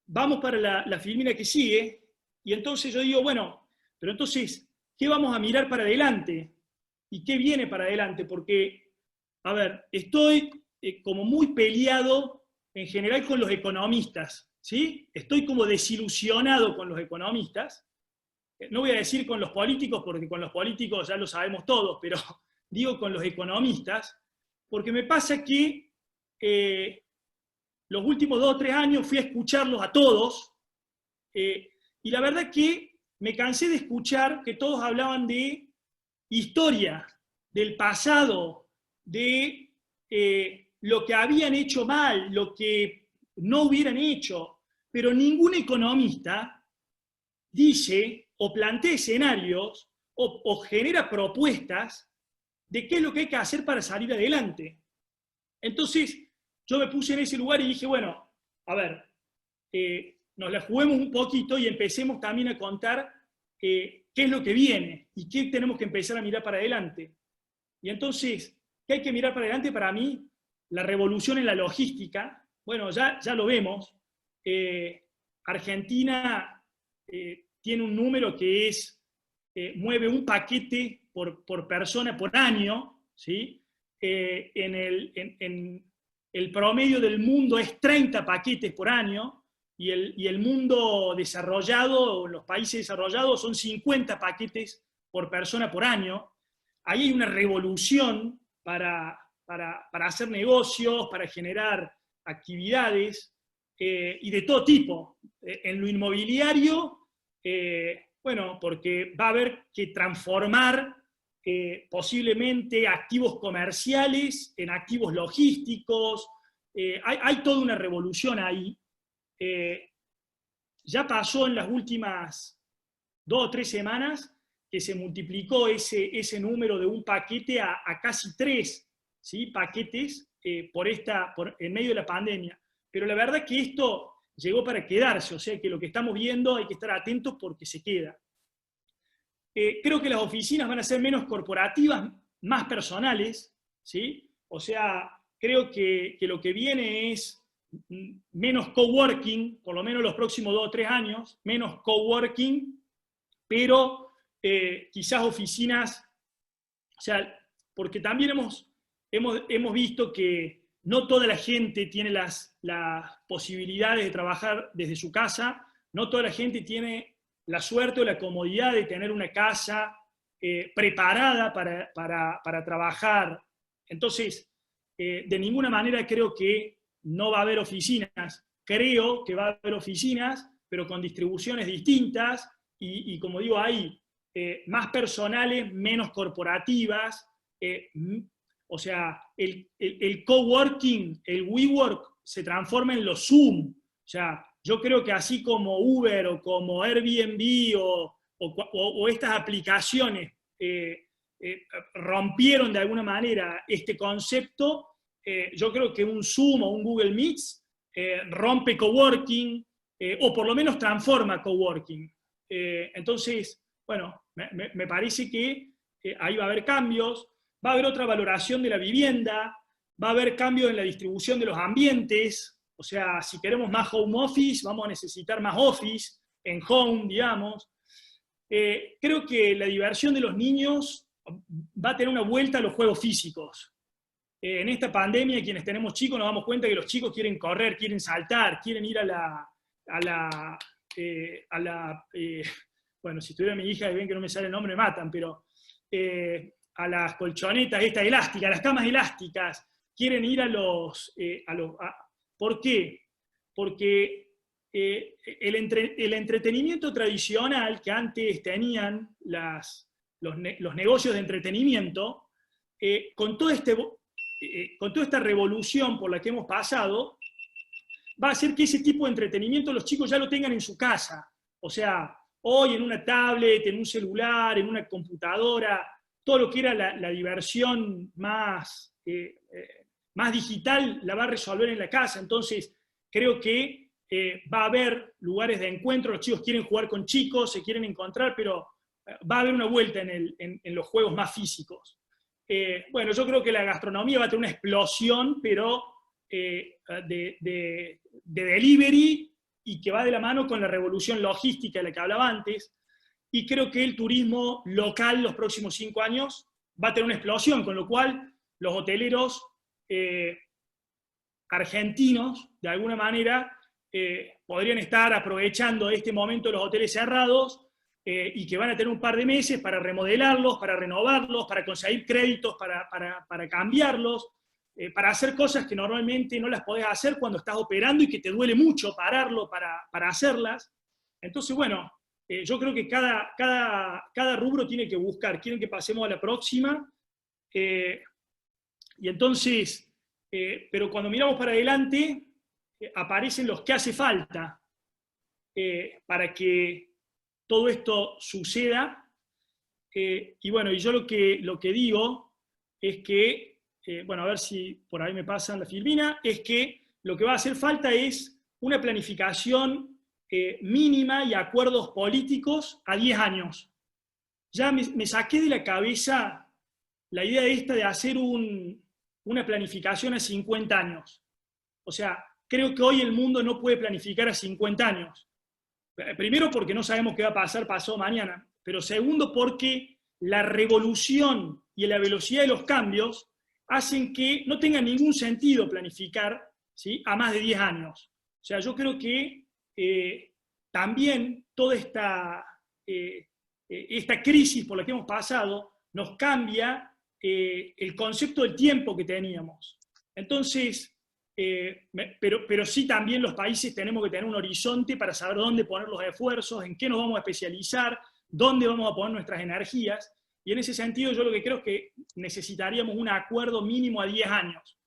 Vamos para la filmina que sigue, y entonces yo digo, bueno, pero entonces, ¿qué vamos a mirar para adelante? ¿Y qué viene para adelante? Porque, a ver, estoy como muy peleado en general con los economistas, ¿sí? Estoy como desilusionado con los economistas. No voy a decir con los políticos, porque con los políticos ya lo sabemos todos, pero digo con los economistas, porque me pasa que los últimos 2 o 3 años fui a escucharlos a todos, y la verdad que me cansé de escuchar que todos hablaban de historia, del pasado, de lo que habían hecho mal, lo que no hubieran hecho, pero ningún economista dice o plantea escenarios o genera propuestas de qué es lo que hay que hacer para salir adelante. Entonces, yo me puse en ese lugar y dije, bueno, a ver, nos la juguemos un poquito y empecemos también a contar qué es lo que viene y qué tenemos que empezar a mirar para adelante. Y entonces, ¿qué hay que mirar para adelante? Para mí, la revolución en la logística, bueno, ya lo vemos. Argentina tiene un número que es, mueve un paquete por persona por año, ¿sí? En el promedio del mundo es 30 paquetes por año, y el mundo desarrollado, los países desarrollados, son 50 paquetes por persona por año. Ahí hay una revolución para hacer negocios, para generar actividades, y de todo tipo. En lo inmobiliario, bueno, porque va a haber que transformar posiblemente activos comerciales en activos logísticos. Hay toda una revolución ahí. Ya pasó en las últimas 2 o 3 semanas que se multiplicó ese número de un paquete a casi 3, ¿sí? Paquetes en medio de la pandemia. Pero la verdad que esto llegó para quedarse, o sea que lo que estamos viendo hay que estar atentos porque se queda. Creo que las oficinas van a ser menos corporativas, más personales, ¿sí? O sea, creo que lo que viene es menos coworking, por lo menos los próximos 2 o 3 años, menos coworking, pero quizás oficinas, o sea, porque también hemos visto que no toda la gente tiene las posibilidades de trabajar desde su casa, no toda la gente tiene la suerte o la comodidad de tener una casa preparada para trabajar. Entonces, de ninguna manera creo que no va a haber oficinas. Creo que va a haber oficinas, pero con distribuciones distintas, y como digo, hay más personales, menos corporativas. O sea, el coworking, el WeWork, se transforma en los Zoom. O sea, yo creo que así como Uber o como Airbnb o estas aplicaciones rompieron de alguna manera este concepto, yo creo que un Zoom o un Google Meets rompe coworking, o por lo menos transforma coworking. Entonces, bueno, me parece que ahí va a haber cambios, va a haber otra valoración de la vivienda, va a haber cambios en la distribución de los ambientes, o sea, si queremos más home office, vamos a necesitar más office, en home, digamos. Creo que la diversión de los niños va a tener una vuelta a los juegos físicos. En esta pandemia, quienes tenemos chicos, nos damos cuenta que los chicos quieren correr, quieren saltar, quieren ir bueno, si tuviera mi hija y ven que no me sale el nombre, me matan, pero a las colchonetas estas elásticas, a las camas elásticas, quieren ir ¿por qué? Porque el entretenimiento tradicional que antes tenían los negocios de entretenimiento, con toda esta revolución por la que hemos pasado, va a hacer que ese tipo de entretenimiento los chicos ya lo tengan en su casa. O sea, hoy en una tablet, en un celular, en una computadora, todo lo que era la diversión más digital la va a resolver en la casa. Entonces, creo que va a haber lugares de encuentro, los chicos quieren jugar con chicos, se quieren encontrar, pero va a haber una vuelta en los juegos más físicos. Bueno, yo creo que la gastronomía va a tener una explosión, pero de delivery, y que va de la mano con la revolución logística de la que hablaba antes, y creo que el turismo local los próximos 5 años va a tener una explosión, con lo cual los hoteleros argentinos, de alguna manera, podrían estar aprovechando este momento de los hoteles cerrados, y que van a tener un par de meses para remodelarlos, para renovarlos, para conseguir créditos, para cambiarlos, para hacer cosas que normalmente no las podés hacer cuando estás operando y que te duele mucho pararlo para hacerlas. Entonces, bueno, yo creo que cada rubro tiene que buscar. Quieren que pasemos a la próxima. Y entonces, pero cuando miramos para adelante, aparecen los que hace falta para que todo esto suceda. Y bueno, y yo lo que digo es que, bueno, a ver si por ahí me pasan la filmina, es que lo que va a hacer falta es una planificación mínima y acuerdos políticos a 10 años. Ya me saqué de la cabeza la idea esta de hacer una planificación a 50 años. O sea, creo que hoy el mundo no puede planificar a 50 años. Primero porque no sabemos qué va a pasar pasado mañana, pero segundo porque la revolución y la velocidad de los cambios hacen que no tenga ningún sentido planificar, ¿sí?, a más de 10 años. O sea, yo creo que también toda esta crisis por la que hemos pasado nos cambia el concepto del tiempo que teníamos. Entonces, pero sí también los países tenemos que tener un horizonte para saber dónde poner los esfuerzos, en qué nos vamos a especializar, dónde vamos a poner nuestras energías, y en ese sentido yo lo que creo es que necesitaríamos un acuerdo mínimo a 10 años.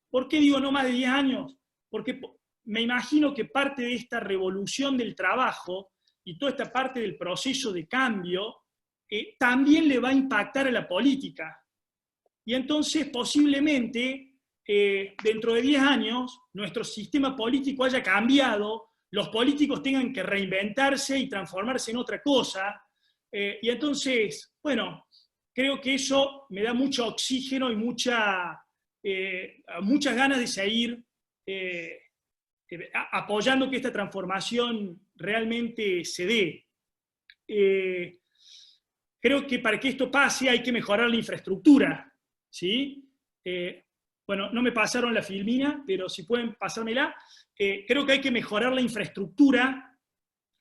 ¿Por qué digo no más de 10 años? Porque me imagino que parte de esta revolución del trabajo y toda esta parte del proceso de cambio también le va a impactar a la política. Y entonces posiblemente dentro de 10 años nuestro sistema político haya cambiado, los políticos tengan que reinventarse y transformarse en otra cosa, y entonces, bueno, creo que eso me da mucho oxígeno y muchas ganas de seguir apoyando que esta transformación realmente se dé. Creo que para que esto pase hay que mejorar la infraestructura, ¿sí? Bueno, no me pasaron la filmina, pero si pueden pasármela. Creo que hay que mejorar la infraestructura.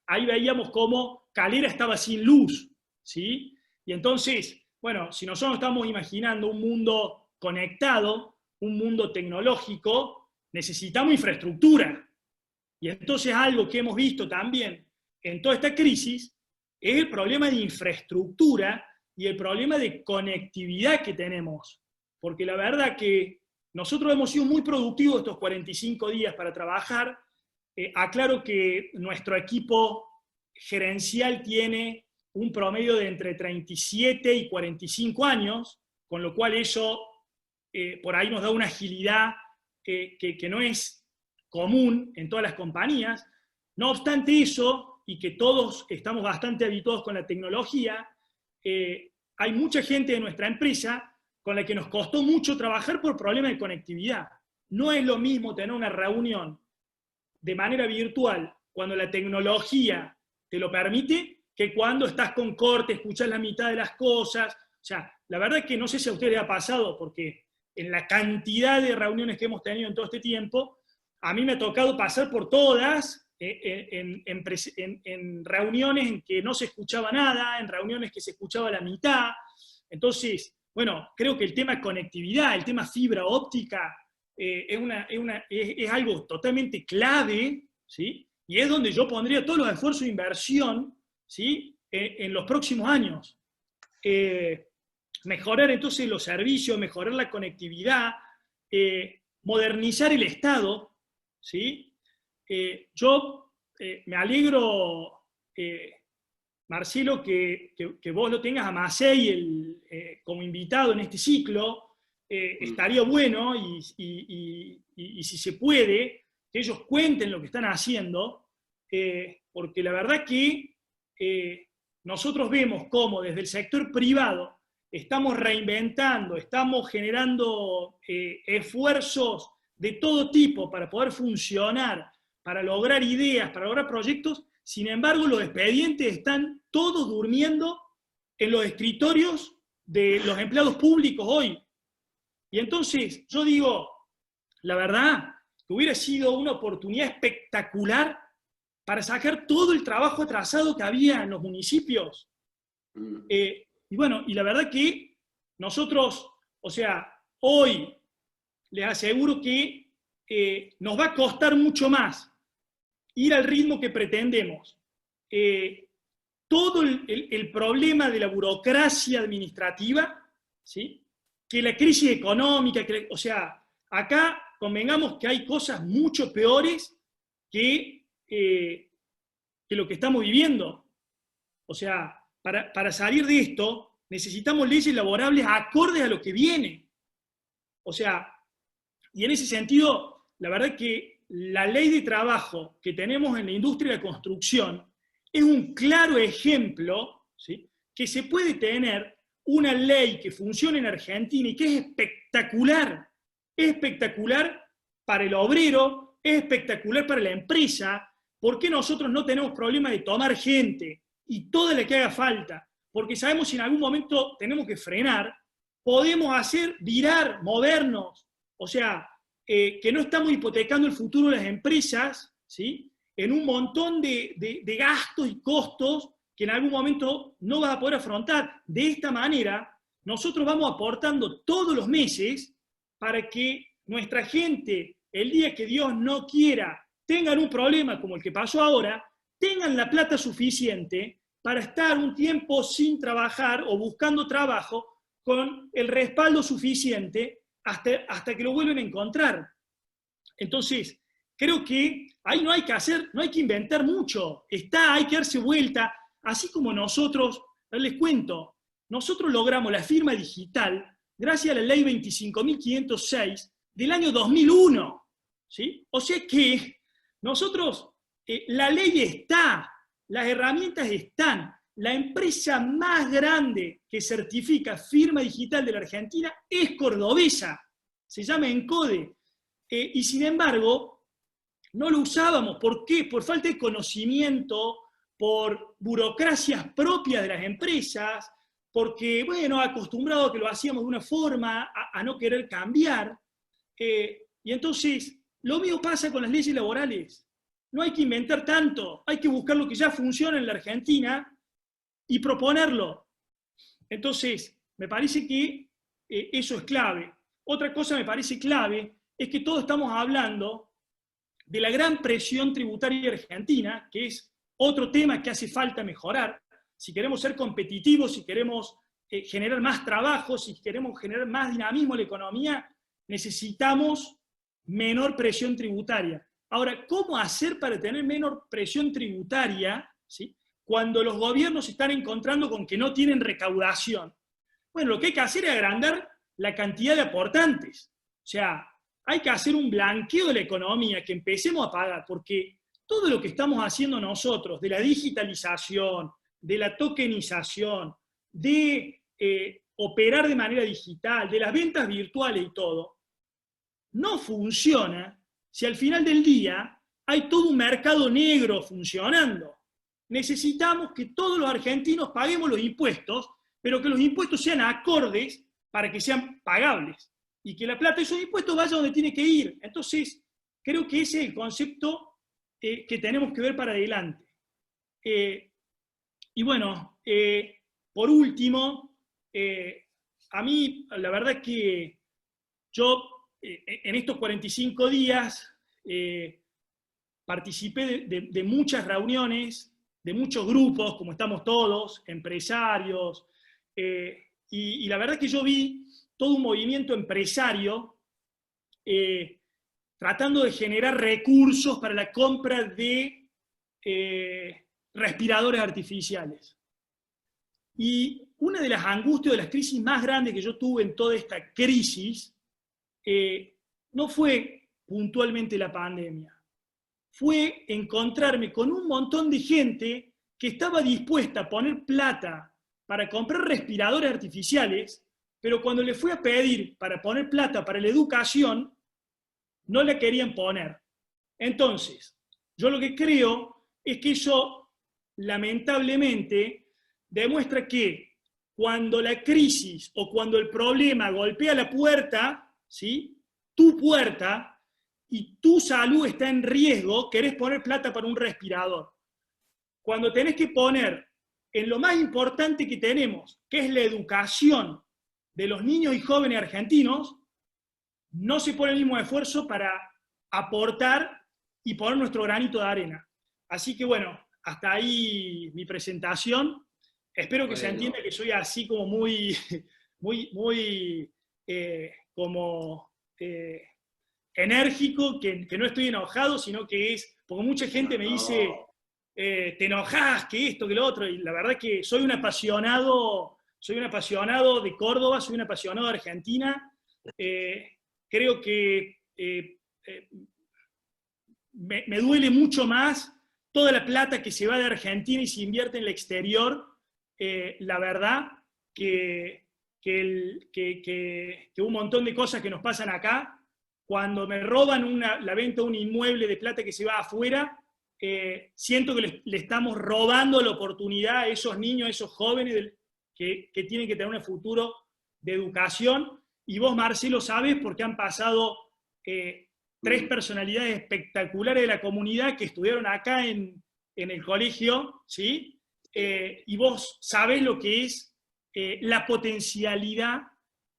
Ahí veíamos cómo Calera estaba sin luz, ¿sí? Y entonces, bueno, si nosotros estamos imaginando un mundo conectado, un mundo tecnológico, necesitamos infraestructura. Y entonces algo que hemos visto también en toda esta crisis es el problema de infraestructura y el problema de conectividad que tenemos. Porque la verdad que nosotros hemos sido muy productivos estos 45 días para trabajar. Aclaro que nuestro equipo gerencial tiene un promedio de entre 37 y 45 años, con lo cual eso por ahí nos da una agilidad que no es común en todas las compañías. No obstante eso, y que todos estamos bastante habituados con la tecnología, hay mucha gente de nuestra empresa con la que nos costó mucho trabajar por problemas de conectividad. No es lo mismo tener una reunión de manera virtual cuando la tecnología te lo permite, que cuando estás con corte, escuchas la mitad de las cosas. O sea, la verdad es que no sé si a ustedes les ha pasado, porque en la cantidad de reuniones que hemos tenido en todo este tiempo, a mí me ha tocado pasar por todas, en reuniones en que no se escuchaba nada, en reuniones que se escuchaba la mitad. Entonces, bueno, creo que el tema conectividad, el tema fibra óptica, es algo totalmente clave, ¿sí? Y es donde yo pondría todos los esfuerzos de inversión, ¿sí? En los próximos años. Mejorar entonces los servicios, mejorar la conectividad, modernizar el Estado, ¿sí? Yo me alegro, Marcelo, que vos lo tengas a Macei como invitado en este ciclo. Estaría bueno, y si se puede, que ellos cuenten lo que están haciendo, porque la verdad que nosotros vemos cómo desde el sector privado estamos reinventando, estamos generando esfuerzos de todo tipo para poder funcionar, para lograr ideas, para lograr proyectos. Sin embargo, los expedientes están todos durmiendo en los escritorios de los empleados públicos hoy. Y entonces, yo digo, la verdad, que hubiera sido una oportunidad espectacular para sacar todo el trabajo atrasado que había en los municipios. Y bueno, y la verdad que nosotros, o sea, hoy les aseguro que nos va a costar mucho más ir al ritmo que pretendemos. Todo el problema de la burocracia administrativa, ¿sí? Que la crisis económica, o sea, acá convengamos que hay cosas mucho peores que lo que estamos viviendo. O sea, para salir de esto necesitamos leyes laborables acordes a lo que viene. O sea, y en ese sentido, la verdad que la ley de trabajo que tenemos en la industria de la construcción es un claro ejemplo, ¿sí? Que se puede tener una ley que funcione en Argentina y que es espectacular para el obrero, es espectacular para la empresa. ¿Por qué nosotros no tenemos problema de tomar gente y toda la que haga falta? Porque sabemos si en algún momento tenemos que frenar, podemos hacer virar, movernos. O sea, que no estamos hipotecando el futuro de las empresas, ¿sí? En un montón de gastos y costos que en algún momento no vas a poder afrontar. De esta manera, nosotros vamos aportando todos los meses para que nuestra gente, el día que Dios no quiera, tengan un problema como el que pasó ahora, tengan la plata suficiente para estar un tiempo sin trabajar o buscando trabajo con el respaldo suficiente hasta que lo vuelven a encontrar. Entonces, creo que ahí no hay que inventar mucho. Hay que darse vuelta, así como nosotros, les cuento, nosotros logramos la firma digital gracias a la ley 25.506 del año 2001. ¿Sí? O sea que nosotros, la ley está, las herramientas están. La empresa más grande que certifica firma digital de la Argentina es cordobesa, se llama Encode. Y sin embargo, no lo usábamos. ¿Por qué? Por falta de conocimiento, por burocracias propias de las empresas, porque, bueno, acostumbrado a que lo hacíamos de una forma, a no querer cambiar. Y entonces, lo mismo pasa con las leyes laborales. No hay que inventar tanto, hay que buscar lo que ya funciona en la Argentina y proponerlo. Entonces, me parece que eso es clave. Otra cosa me parece clave es que todos estamos hablando de la gran presión tributaria argentina, que es otro tema que hace falta mejorar. Si queremos ser competitivos, si queremos generar más trabajo, si queremos generar más dinamismo en la economía, necesitamos menor presión tributaria. Ahora, ¿cómo hacer para tener menor presión tributaria, ¿sí?, cuando los gobiernos se están encontrando con que no tienen recaudación? Bueno, lo que hay que hacer es agrandar la cantidad de aportantes. O sea, hay que hacer un blanqueo de la economía, que empecemos a pagar, porque todo lo que estamos haciendo nosotros, de la digitalización, de la tokenización, de operar de manera digital, de las ventas virtuales y todo, no funciona si al final del día hay todo un mercado negro funcionando. Necesitamos que todos los argentinos paguemos los impuestos, pero que los impuestos sean acordes para que sean pagables, y que la plata de esos impuestos vaya donde tiene que ir. Entonces, creo que ese es el concepto que tenemos que ver para adelante. Y bueno, por último, a mí, la verdad que yo en estos 45 días participé de muchas reuniones, de muchos grupos, como estamos todos, empresarios, y la verdad que yo vi todo un movimiento empresario tratando de generar recursos para la compra de respiradores artificiales. Y una de las angustias, de las crisis más grandes que yo tuve en toda esta crisis, no fue puntualmente la pandemia, fue encontrarme con un montón de gente que estaba dispuesta a poner plata para comprar respiradores artificiales, pero cuando le fui a pedir para poner plata para la educación, no la querían poner. Entonces, yo lo que creo es que eso, lamentablemente, demuestra que cuando la crisis o cuando el problema golpea la puerta, ¿sí?, tu puerta, y tu salud está en riesgo, querés poner plata para un respirador. Cuando tenés que poner en lo más importante que tenemos, que es la educación de los niños y jóvenes argentinos, no se pone el mismo esfuerzo para aportar y poner nuestro granito de arena. Así que bueno, hasta ahí mi presentación. Espero que se entienda que soy así como muy enérgico, que no estoy enojado, sino que es, porque mucha gente me dice, te enojás, que esto, que lo otro, y la verdad es que soy un apasionado de Córdoba, soy un apasionado de Argentina. Creo que me duele mucho más toda la plata que se va de Argentina y se invierte en el exterior, la verdad que un montón de cosas que nos pasan acá. Cuando me roban la venta de un inmueble de plata que se va afuera, siento que le estamos robando la oportunidad a esos niños, a esos jóvenes que tienen que tener un futuro de educación. Y vos, Marcelo, sabes, porque han pasado 3 personalidades espectaculares de la comunidad que estudiaron acá en el colegio, ¿sí? Y vos sabés lo que es la potencialidad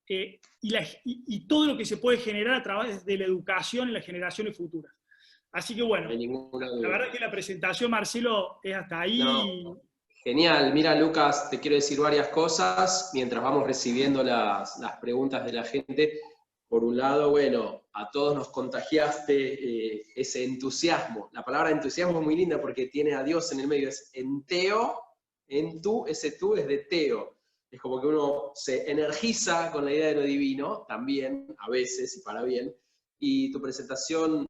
y todo lo que se puede generar a través de la educación en las generaciones futuras. Así que bueno, la verdad que la presentación, Marcelo, es hasta ahí. No. Genial. Mira, Lucas, te quiero decir varias cosas mientras vamos recibiendo las preguntas de la gente. Por un lado, bueno, a todos nos contagiaste ese entusiasmo. La palabra entusiasmo es muy linda porque tiene a Dios en el medio, es enteo, ese tú es de teo. Es como que uno se energiza con la idea de lo divino, también, a veces y para bien. Y tu presentación,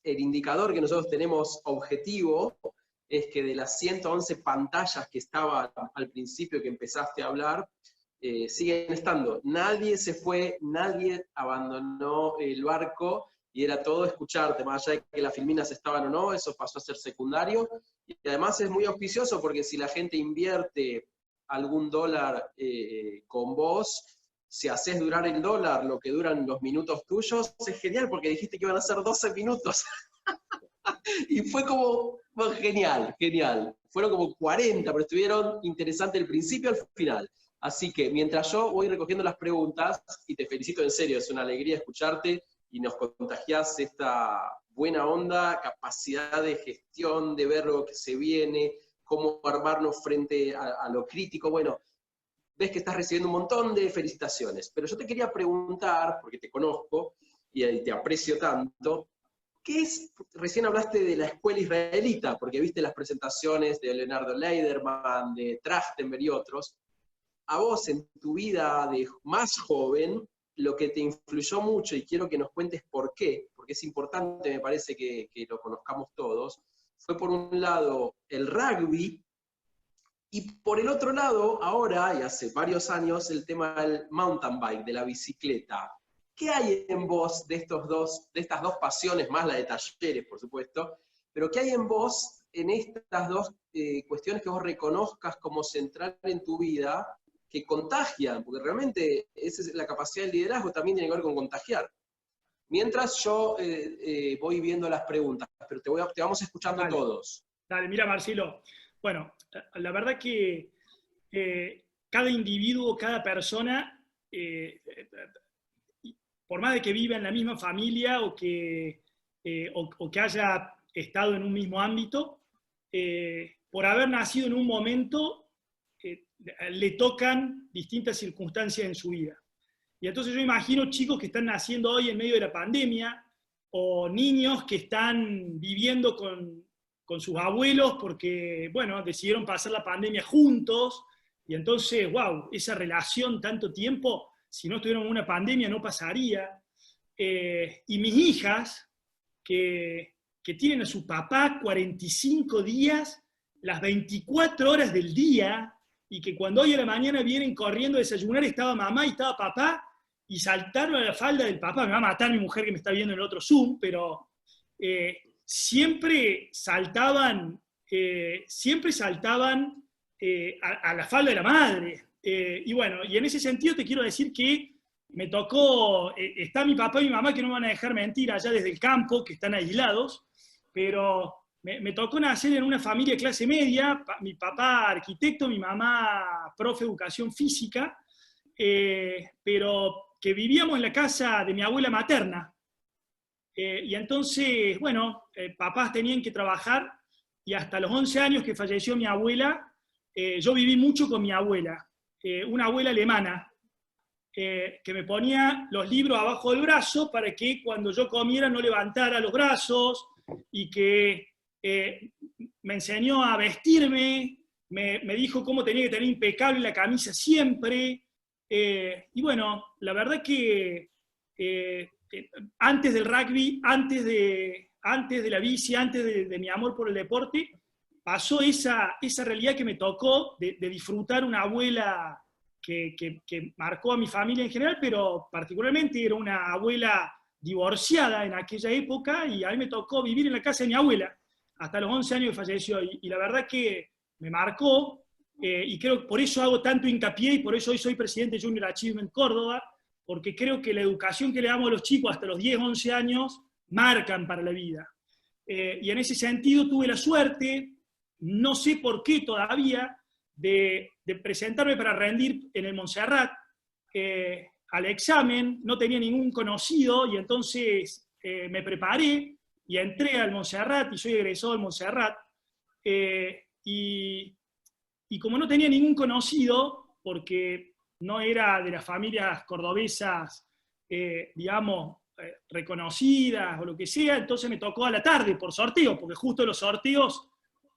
el indicador que nosotros tenemos objetivo, es que de las 111 pantallas que estaban al principio que empezaste a hablar, siguen estando. Nadie se fue, nadie abandonó el barco, y era todo escucharte, más allá de que las filminas estaban o no, eso pasó a ser secundario. Y además es muy auspicioso porque si la gente invierte algún dólar con vos, si haces durar el dólar lo que duran los minutos tuyos, es genial porque dijiste que iban a ser 12 minutos. Y fue como, bueno, genial, genial. Fueron como 40, pero estuvieron interesantes del principio al final. Así que mientras yo voy recogiendo las preguntas, y te felicito en serio, es una alegría escucharte, y nos contagiás esta buena onda, capacidad de gestión, de ver lo que se viene, cómo armarnos frente a lo crítico. Bueno, ves que estás recibiendo un montón de felicitaciones, pero yo te quería preguntar, porque te conozco y te aprecio tanto, ¿qué es? Recién hablaste de la escuela israelita, porque viste las presentaciones de Leonardo Leiderman, de Trachtenberg y otros. A vos, en tu vida de más joven, lo que te influyó mucho, y quiero que nos cuentes por qué, porque es importante, me parece que lo conozcamos todos, fue por un lado el rugby, y por el otro lado, ahora, y hace varios años, el tema del mountain bike, de la bicicleta. ¿Qué hay en vos de estas dos pasiones, más la de talleres, por supuesto, pero qué hay en vos en estas dos cuestiones que vos reconozcas como central en tu vida, que contagian? Porque realmente esa es la capacidad del liderazgo, también tiene que ver con contagiar. Mientras yo voy viendo las preguntas, pero te vamos escuchando Dale. todos. Dale, mira, Marcelo. Bueno, la verdad que cada individuo, cada persona, por más de que viva en la misma familia o que haya estado en un mismo ámbito, por haber nacido en un momento, le tocan distintas circunstancias en su vida. Y entonces yo imagino chicos que están naciendo hoy en medio de la pandemia, o niños que están viviendo con sus abuelos porque, bueno, decidieron pasar la pandemia juntos, y entonces, wow, esa relación tanto tiempo, si no estuvieron en una pandemia no pasaría. Y mis hijas, que tienen a su papá 45 días, las 24 horas del día, y que cuando hoy a la mañana vienen corriendo a desayunar estaba mamá y estaba papá, y saltaron a la falda del papá. Me va a matar mi mujer que me está viendo en el otro Zoom, pero siempre saltaban a la falda de la madre. Y bueno, y en ese sentido te quiero decir que me tocó, está mi papá y mi mamá que no me van a dejar mentir allá desde el campo, que están aislados, pero me tocó nacer en una familia de clase media, mi papá arquitecto, mi mamá profe de educación física, pero que vivíamos en la casa de mi abuela materna. Y entonces, bueno, papás tenían que trabajar, y hasta los 11 años que falleció mi abuela, yo viví mucho con mi abuela, una abuela alemana, que me ponía los libros abajo del brazo para que cuando yo comiera no levantara los brazos, y que me enseñó a vestirme, me dijo cómo tenía que tener impecable la camisa siempre. Y bueno, la verdad que antes del rugby, antes de la bici, antes de mi amor por el deporte, pasó esa realidad que me tocó de disfrutar una abuela que marcó a mi familia en general, pero particularmente era una abuela divorciada en aquella época, y a mí me tocó vivir en la casa de mi abuela hasta los 11 años que falleció, y la verdad que me marcó. Y creo que por eso hago tanto hincapié, y por eso hoy soy presidente de Junior Achievement Córdoba, porque creo que la educación que le damos a los chicos hasta los 10, 11 años marcan para la vida. Y en ese sentido tuve la suerte, no sé por qué todavía, de presentarme para rendir en el Montserrat al examen. No tenía ningún conocido, y entonces me preparé y entré al Montserrat, y soy egresado del Montserrat. Y como no tenía ningún conocido, porque no era de las familias cordobesas, digamos, reconocidas o lo que sea, entonces me tocó a la tarde por sorteo, porque justo los sorteos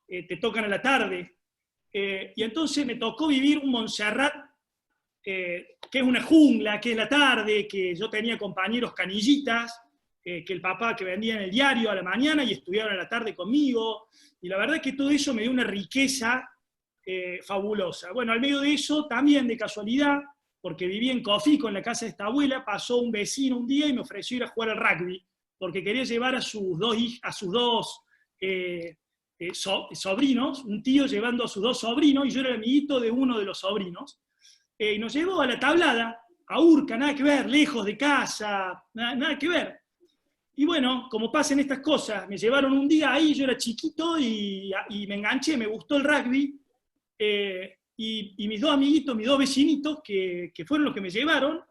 te tocan a la tarde. Y entonces me tocó vivir un Montserrat, que es una jungla, que es la tarde, que yo tenía compañeros canillitas, que el papá que vendía en el diario a la mañana y estudiaban a la tarde conmigo, y la verdad es que todo eso me dio una riqueza fabulosa. Bueno, al medio de eso, también de casualidad, porque vivía en Cofico, en la casa de esta abuela, pasó un vecino un día y me ofreció ir a jugar al rugby, porque quería llevar a sus dos sobrinos, un tío llevando a sus dos sobrinos, y yo era el amiguito de uno de los sobrinos, y nos llevó a la tablada, a Urca, nada que ver, lejos de casa, nada que ver. Y bueno, como pasan estas cosas, me llevaron un día ahí, yo era chiquito, y me enganché, me gustó el rugby. Y mis dos amiguitos, mis dos vecinitos, que fueron los que me llevaron,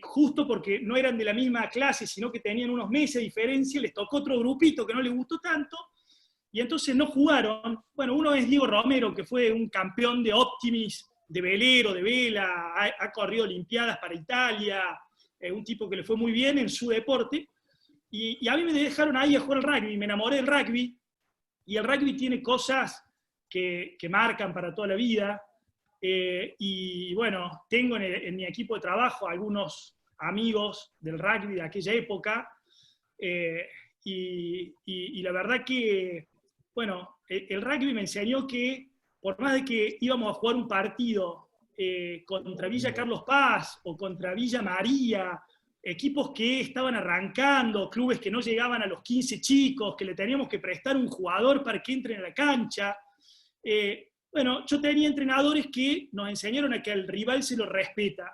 justo porque no eran de la misma clase, sino que tenían unos meses de diferencia, les tocó otro grupito que no les gustó tanto, y entonces no jugaron. Bueno, uno es Diego Romero, que fue un campeón de Optimis, de velero, de vela, ha corrido olimpiadas para Italia, un tipo que le fue muy bien en su deporte, y a mí me dejaron ahí a jugar al rugby, me enamoré del rugby, y el rugby tiene cosas que marcan para toda la vida. Y bueno, tengo en mi equipo de trabajo algunos amigos del rugby de aquella época, y la verdad que bueno, el rugby me enseñó que por más de que íbamos a jugar un partido contra Villa Carlos Paz o contra Villa María, equipos que estaban arrancando, clubes que no llegaban a los 15 chicos, que le teníamos que prestar un jugador para que entre en la cancha. Bueno, yo tenía entrenadores que nos enseñaron a que al rival se lo respeta,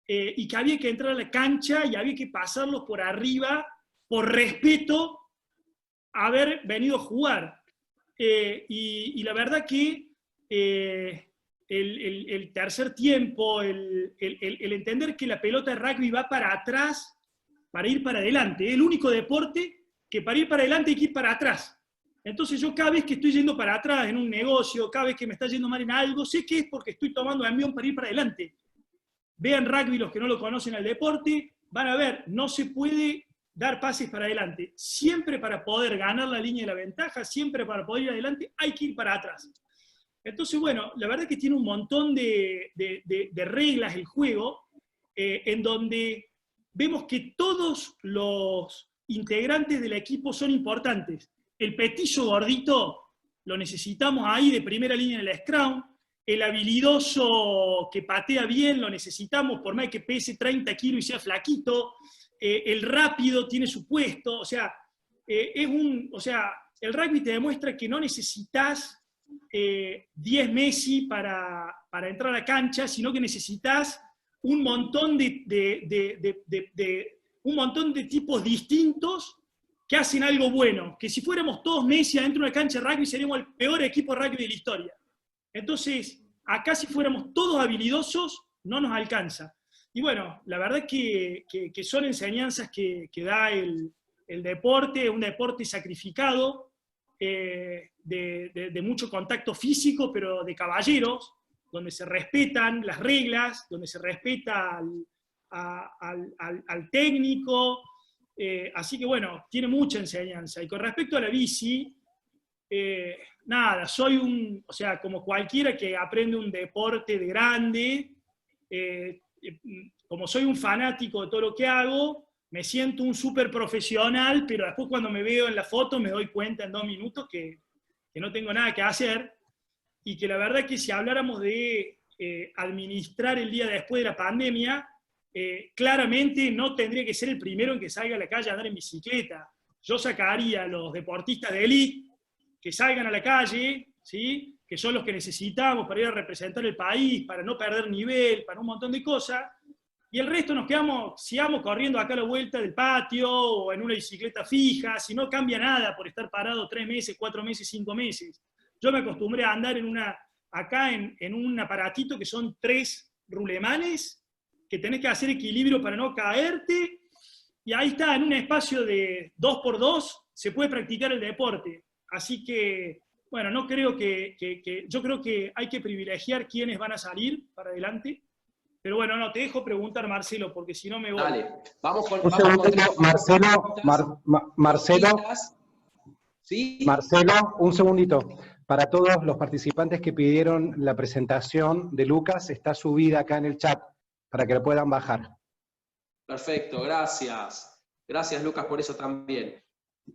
y que había que entrar a la cancha y había que pasarlos por arriba por respeto a haber venido a jugar. Y la verdad que el tercer tiempo, el entender que la pelota de rugby va para atrás para ir para adelante. Es el único deporte que para ir para adelante hay que ir para atrás. Entonces yo cada vez que estoy yendo para atrás en un negocio, cada vez que me está yendo mal en algo, sé que es porque estoy tomando envión para ir para adelante. Vean rugby los que no lo conocen al deporte, van a ver, no se puede dar pases para adelante. Siempre para poder ganar la línea de la ventaja, siempre para poder ir adelante, hay que ir para atrás. Entonces, bueno, la verdad que tiene un montón de reglas el juego, en donde vemos que todos los integrantes del equipo son importantes. El petizo gordito lo necesitamos ahí de primera línea en el scrum, el habilidoso que patea bien lo necesitamos por más que pese 30 kilos y sea flaquito, el rápido tiene su puesto, o sea, el rugby te demuestra que no necesitas 10 Messi para entrar a la cancha, sino que necesitas un montón un montón de tipos distintos que hacen algo bueno, que si fuéramos todos Messi adentro de una cancha de rugby seríamos el peor equipo de rugby de la historia. Entonces, acá si fuéramos todos habilidosos, no nos alcanza. Y bueno, la verdad que son enseñanzas que da el deporte, un deporte sacrificado, de mucho contacto físico, pero de caballeros, donde se respetan las reglas, donde se respeta al técnico. Así que bueno, tiene mucha enseñanza. Y con respecto a la bici, nada, o sea, como cualquiera que aprende un deporte de grande, como soy un fanático de todo lo que hago, me siento un súper profesional, pero después cuando me veo en la foto me doy cuenta en 2 minutos que no tengo nada que hacer, y que la verdad que si habláramos de administrar el día después de la pandemia, claramente no tendría que ser el primero en que salga a la calle a andar en bicicleta. Yo sacaría a los deportistas de élite que salgan a la calle, ¿sí? Que son los que necesitamos para ir a representar el país, para no perder nivel, para un montón de cosas, y el resto sigamos corriendo acá a la vuelta del patio o en una bicicleta fija, si no cambia nada por estar parado 3 meses, 4 meses, 5 meses. Yo me acostumbré a andar acá en un aparatito que son 3 rulemanes, que tenés que hacer equilibrio para no caerte, y ahí está, en un espacio de 2x2 se puede practicar el deporte. Así que, bueno, yo creo que hay que privilegiar quiénes van a salir para adelante. Pero bueno, no, te dejo preguntar, Marcelo, porque si no me voy. Dale, vamos con... Un segundito, ¿Sí? Marcelo, un segundito. Para todos los participantes que pidieron la presentación de Lucas, está subida acá en el chat, para que lo puedan bajar. Perfecto, gracias. Gracias, Lucas, por eso también.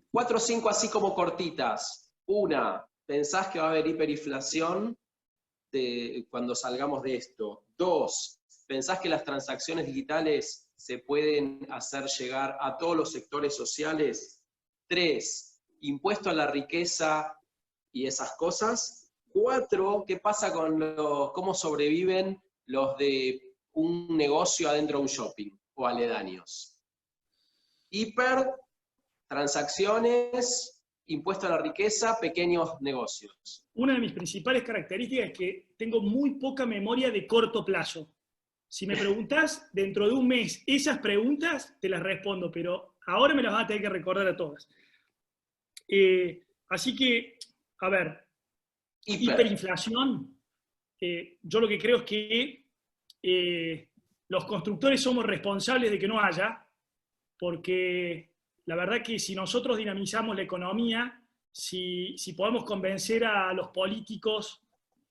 4 o 5 así como cortitas. Una, ¿pensás que va a haber hiperinflación cuando salgamos de esto? 2, ¿pensás que las transacciones digitales se pueden hacer llegar a todos los sectores sociales? 3, impuesto a la riqueza y esas cosas. 4, ¿qué pasa con cómo sobreviven los de un negocio adentro de un shopping o aledaños? Transacciones, impuesto a la riqueza, pequeños negocios. Una de mis principales características es que tengo muy poca memoria de corto plazo. Si me preguntás dentro de un mes esas preguntas, te las respondo, pero ahora me las vas a tener que recordar a todas. Así que, a ver, hiperinflación, yo lo que creo es que los constructores somos responsables de que no haya, porque la verdad que si nosotros dinamizamos la economía, si podemos convencer a los políticos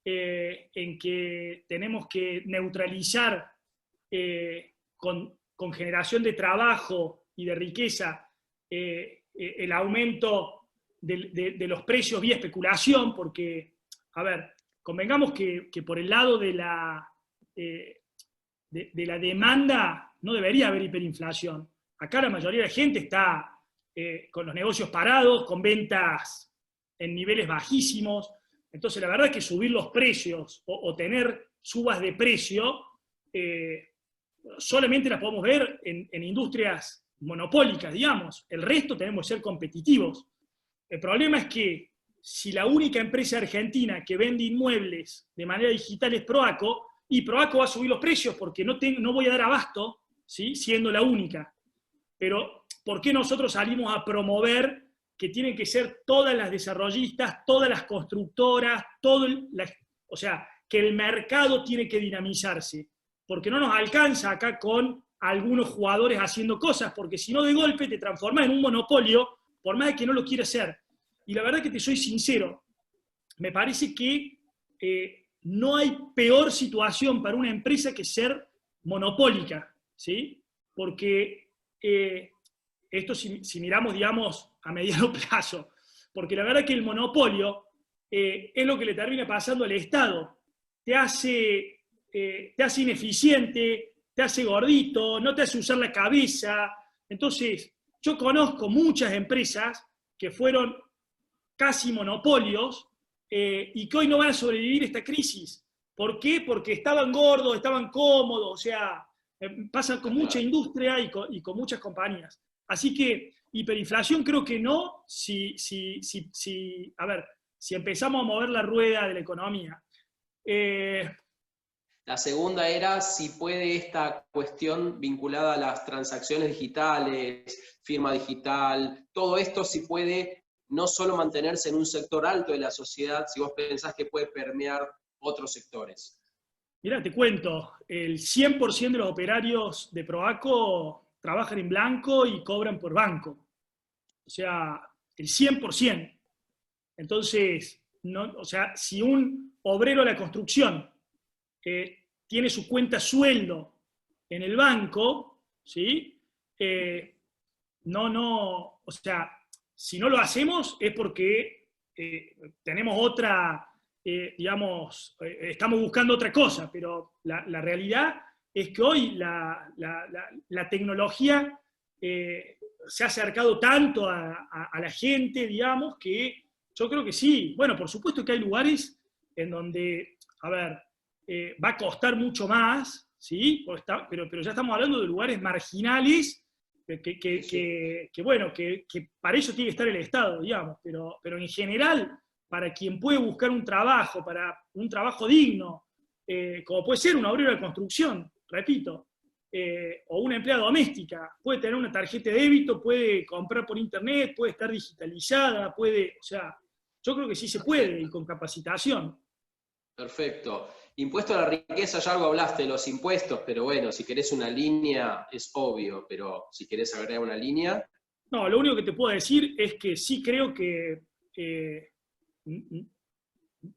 en que tenemos que neutralizar con generación de trabajo y de riqueza el aumento de los precios vía especulación, porque, a ver, convengamos que por el lado de la demanda no debería haber hiperinflación. Acá la mayoría de la gente está con los negocios parados, con ventas en niveles bajísimos. Entonces, la verdad es que subir los precios o tener subas de precio solamente las podemos ver en industrias monopólicas, digamos. El resto tenemos que ser competitivos. El problema es que si la única empresa argentina que vende inmuebles de manera digital es Proaco, y Proaco va a subir los precios porque no voy a dar abasto, ¿sí? Siendo la única. Pero, ¿por qué nosotros salimos a promover que tienen que ser todas las desarrollistas, todas las constructoras, o sea, que el mercado tiene que dinamizarse? Porque no nos alcanza acá con algunos jugadores haciendo cosas, porque si no de golpe te transformas en un monopolio, por más de que no lo quieras hacer. Y la verdad que te soy sincero, me parece que no hay peor situación para una empresa que ser monopólica, ¿sí? Porque esto si miramos, digamos, a mediano plazo, porque la verdad que el monopolio es lo que le termina pasando al Estado. Te hace ineficiente, te hace gordito, no te hace usar la cabeza. Entonces, yo conozco muchas empresas que fueron casi monopolios y que hoy no van a sobrevivir esta crisis. ¿Por qué? Porque estaban gordos, estaban cómodos, o sea, pasa con mucha industria y con muchas compañías. Así que hiperinflación creo que no, si empezamos a mover la rueda de la economía. La segunda era si puede esta cuestión vinculada a las transacciones digitales, firma digital, todo esto si puede no solo mantenerse en un sector alto de la sociedad, si vos pensás que puede permear otros sectores. Mirá, te cuento, el 100% de los operarios de Proaco trabajan en blanco y cobran por banco. O sea, el 100%. Entonces, o sea, si un obrero de la construcción tiene su cuenta sueldo en el banco, ¿sí? O sea, si no lo hacemos es porque tenemos otra, digamos, estamos buscando otra cosa, pero la realidad es que hoy la tecnología se ha acercado tanto a la gente, digamos, que yo creo que sí. Bueno, por supuesto que hay lugares en donde, a ver, va a costar mucho más, ¿sí? Pero ya estamos hablando de lugares marginales que para eso tiene que estar el Estado, digamos, pero en general, para quien puede buscar un trabajo, para un trabajo digno, como puede ser un obrero de construcción, repito, o una empleada doméstica, puede tener una tarjeta de débito, puede comprar por internet, puede estar digitalizada, o sea, yo creo que sí se puede, y con capacitación. Perfecto. Impuesto a la riqueza, ya algo hablaste de los impuestos, pero bueno, si querés una línea es obvio, pero si querés agregar una línea... No, lo único que te puedo decir es que sí creo que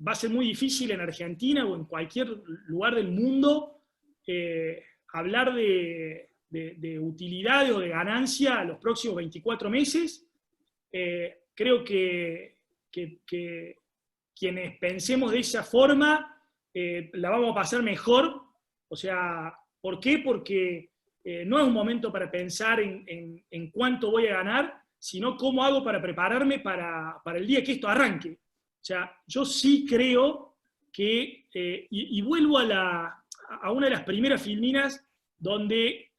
va a ser muy difícil en Argentina o en cualquier lugar del mundo hablar de utilidades o de ganancia a los próximos 24 meses. Creo que quienes pensemos de esa forma la vamos a pasar mejor. O sea, ¿por qué? Porque no es un momento para pensar en cuánto voy a ganar, sino cómo hago para prepararme para el día que esto arranque. O sea, yo sí creo que, y vuelvo a una de las primeras filminas donde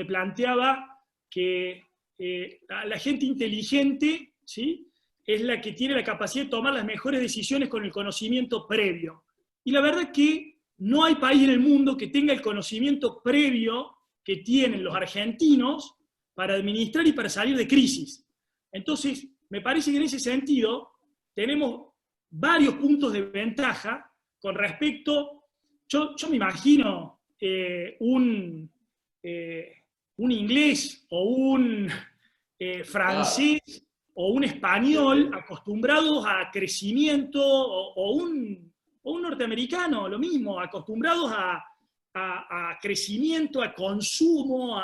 planteaba que la gente inteligente, ¿sí?, es la que tiene la capacidad de tomar las mejores decisiones con el conocimiento previo. Y la verdad es que no hay país en el mundo que tenga el conocimiento previo que tienen los argentinos para administrar y para salir de crisis. Entonces, me parece que en ese sentido tenemos varios puntos de ventaja con respecto, yo me imagino un inglés o un francés o un español acostumbrados a crecimiento, o un norteamericano, lo mismo, acostumbrados a crecimiento, a consumo.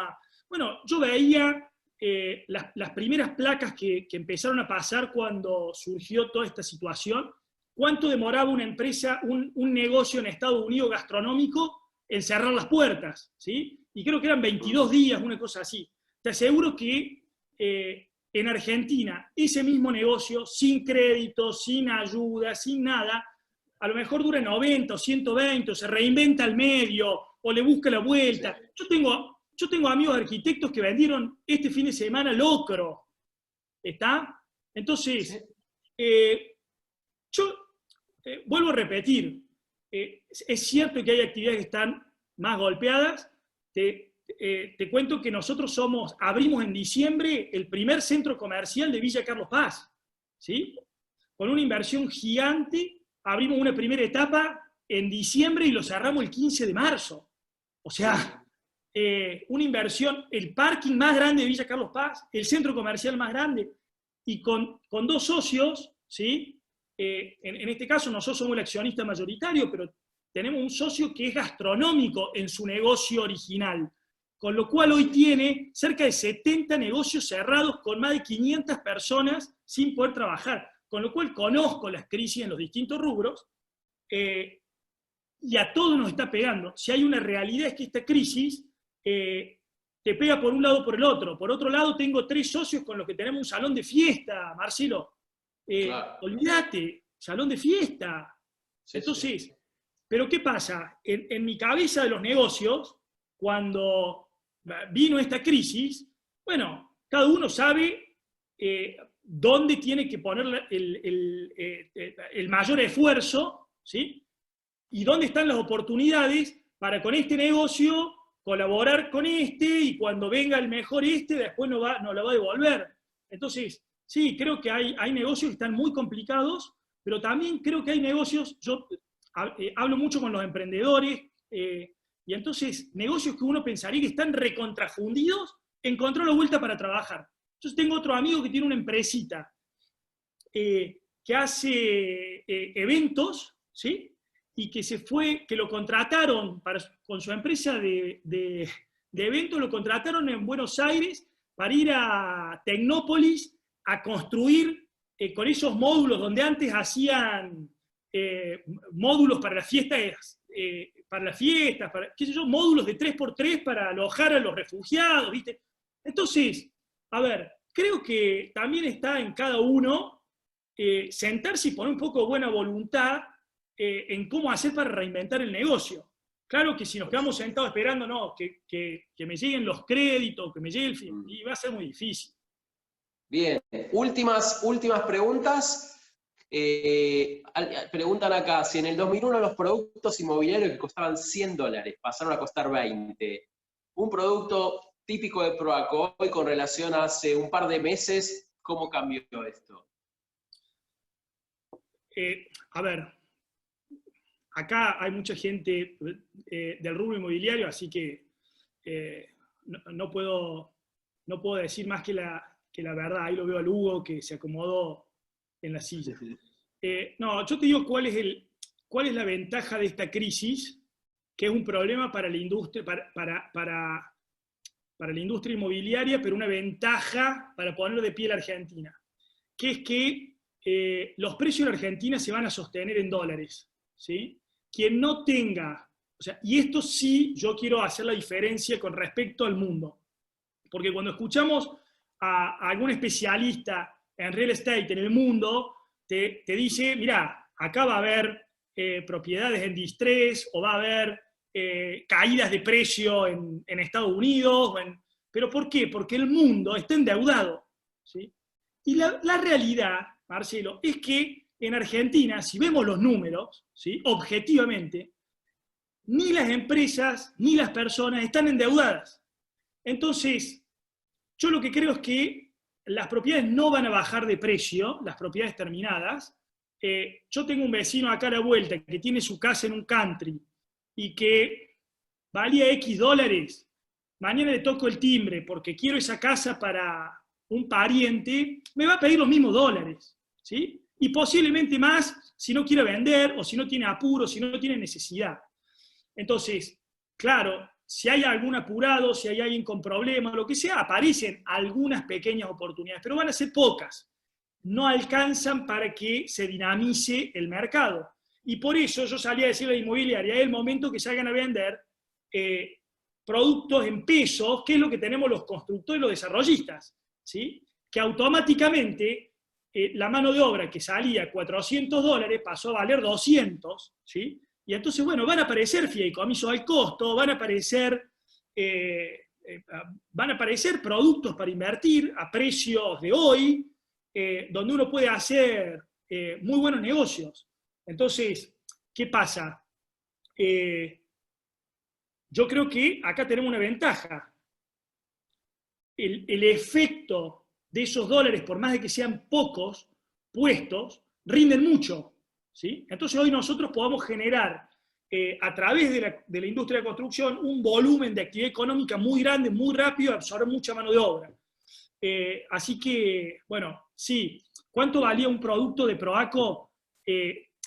Bueno, yo veía las primeras placas que empezaron a pasar cuando surgió toda esta situación, cuánto demoraba una empresa, un negocio en Estados Unidos gastronómico en cerrar las puertas, ¿sí? Y creo que eran 22 días, una cosa así. Te aseguro que en Argentina, ese mismo negocio, sin crédito, sin ayuda, sin nada, a lo mejor dura 90 o 120, o se reinventa al medio, o le busca la vuelta. Yo tengo amigos arquitectos que vendieron este fin de semana locro, ¿está? Entonces, yo vuelvo a repetir, es cierto que hay actividades que están más golpeadas. Te cuento que nosotros abrimos en diciembre el primer centro comercial de Villa Carlos Paz, ¿sí? Con una inversión gigante, abrimos una primera etapa en diciembre y lo cerramos el 15 de marzo. O sea, una inversión, el parking más grande de Villa Carlos Paz, el centro comercial más grande, y con 2 socios, ¿sí? En este caso nosotros somos el accionista mayoritario, pero tenemos un socio que es gastronómico en su negocio original, con lo cual hoy tiene cerca de 70 negocios cerrados con más de 500 personas sin poder trabajar, con lo cual conozco las crisis en los distintos rubros, y a todos nos está pegando. Si hay una realidad es que esta crisis te pega por un lado o por el otro. Por otro lado, tengo 3 socios con los que tenemos un salón de fiesta, Marcelo. Claro. Olvídate, salón de fiesta. Sí, entonces, sí. Pero ¿qué pasa? En mi cabeza de los negocios, cuando vino esta crisis, bueno, cada uno sabe dónde tiene que poner el mayor esfuerzo, ¿sí? Y dónde están las oportunidades para con este negocio colaborar con y cuando venga el mejor después nos lo va a devolver. Entonces, sí, creo que hay negocios que están muy complicados, pero también creo que hay negocios, yo hablo mucho con los emprendedores, y entonces negocios que uno pensaría que están recontrafundidos, encontró la vuelta para trabajar. Yo tengo otro amigo que tiene una empresita que hace eventos, ¿sí? Y que lo contrataron con su empresa de eventos, lo contrataron en Buenos Aires para ir a Tecnópolis a construir con esos módulos donde antes hacían módulos para las fiestas, qué sé yo, módulos de 3x3 para alojar a los refugiados, ¿viste? Entonces, a ver, creo que también está en cada uno sentarse y poner un poco de buena voluntad en cómo hacer para reinventar el negocio. Claro que si nos quedamos sentados esperando, no, que me lleguen los créditos, que me llegue el fin, y va a ser muy difícil. Bien, últimas preguntas. Preguntan acá, si en el 2001 los productos inmobiliarios que costaban $100 pasaron a costar 20, un producto típico de Proaco hoy con relación a hace un par de meses, ¿cómo cambió esto? A ver, acá hay mucha gente del rubro inmobiliario, así que no puedo decir más que la verdad. Ahí lo veo a Lugo, que se acomodó en la silla. No, yo te digo cuál es la ventaja de esta crisis, que es un problema para la industria, para la industria inmobiliaria, pero una ventaja para poner de pie a la Argentina, que es que los precios en Argentina se van a sostener en dólares, ¿sí? Quien no tenga, o sea, y esto sí yo quiero hacer la diferencia con respecto al mundo, porque cuando escuchamos a algún especialista en real estate en el mundo, te dice, mira, acá va a haber propiedades en distrés, o va a haber caídas de precio en Estados Unidos, ¿pero por qué? Porque el mundo está endeudado, ¿sí? Y la realidad, Marcelo, es que en Argentina, si vemos los números, ¿sí? Objetivamente, ni las empresas ni las personas están endeudadas. Entonces, yo lo que creo es que las propiedades no van a bajar de precio, las propiedades terminadas. Yo tengo un vecino acá a la vuelta que tiene su casa en un country y que valía X dólares. Mañana le toco el timbre porque quiero esa casa para un pariente, me va a pedir los mismos dólares, ¿sí? Y posiblemente más si no quiere vender, o si no tiene apuro, si no tiene necesidad. Entonces, claro, si hay algún apurado, si hay alguien con problemas, lo que sea, aparecen algunas pequeñas oportunidades, pero van a ser pocas. No alcanzan para que se dinamice el mercado. Y por eso yo salí a decirle a la inmobiliaria, es el momento que salgan a vender productos en pesos, que es lo que tenemos los constructores y los desarrollistas, ¿sí? Que automáticamente la mano de obra que salía $400 pasó a valer 200, ¿sí? Y entonces, bueno, van a aparecer fideicomisos al costo, van a aparecer productos para invertir a precios de hoy, donde uno puede hacer muy buenos negocios. Entonces, ¿qué pasa? Yo creo que acá tenemos una ventaja. El efecto de esos dólares, por más de que sean pocos puestos, rinden mucho, ¿sí? Entonces hoy nosotros podemos generar, a través de la industria de la construcción, un volumen de actividad económica muy grande, muy rápido, absorber mucha mano de obra. Así que, bueno, sí. ¿Cuánto valía un producto de Proaco?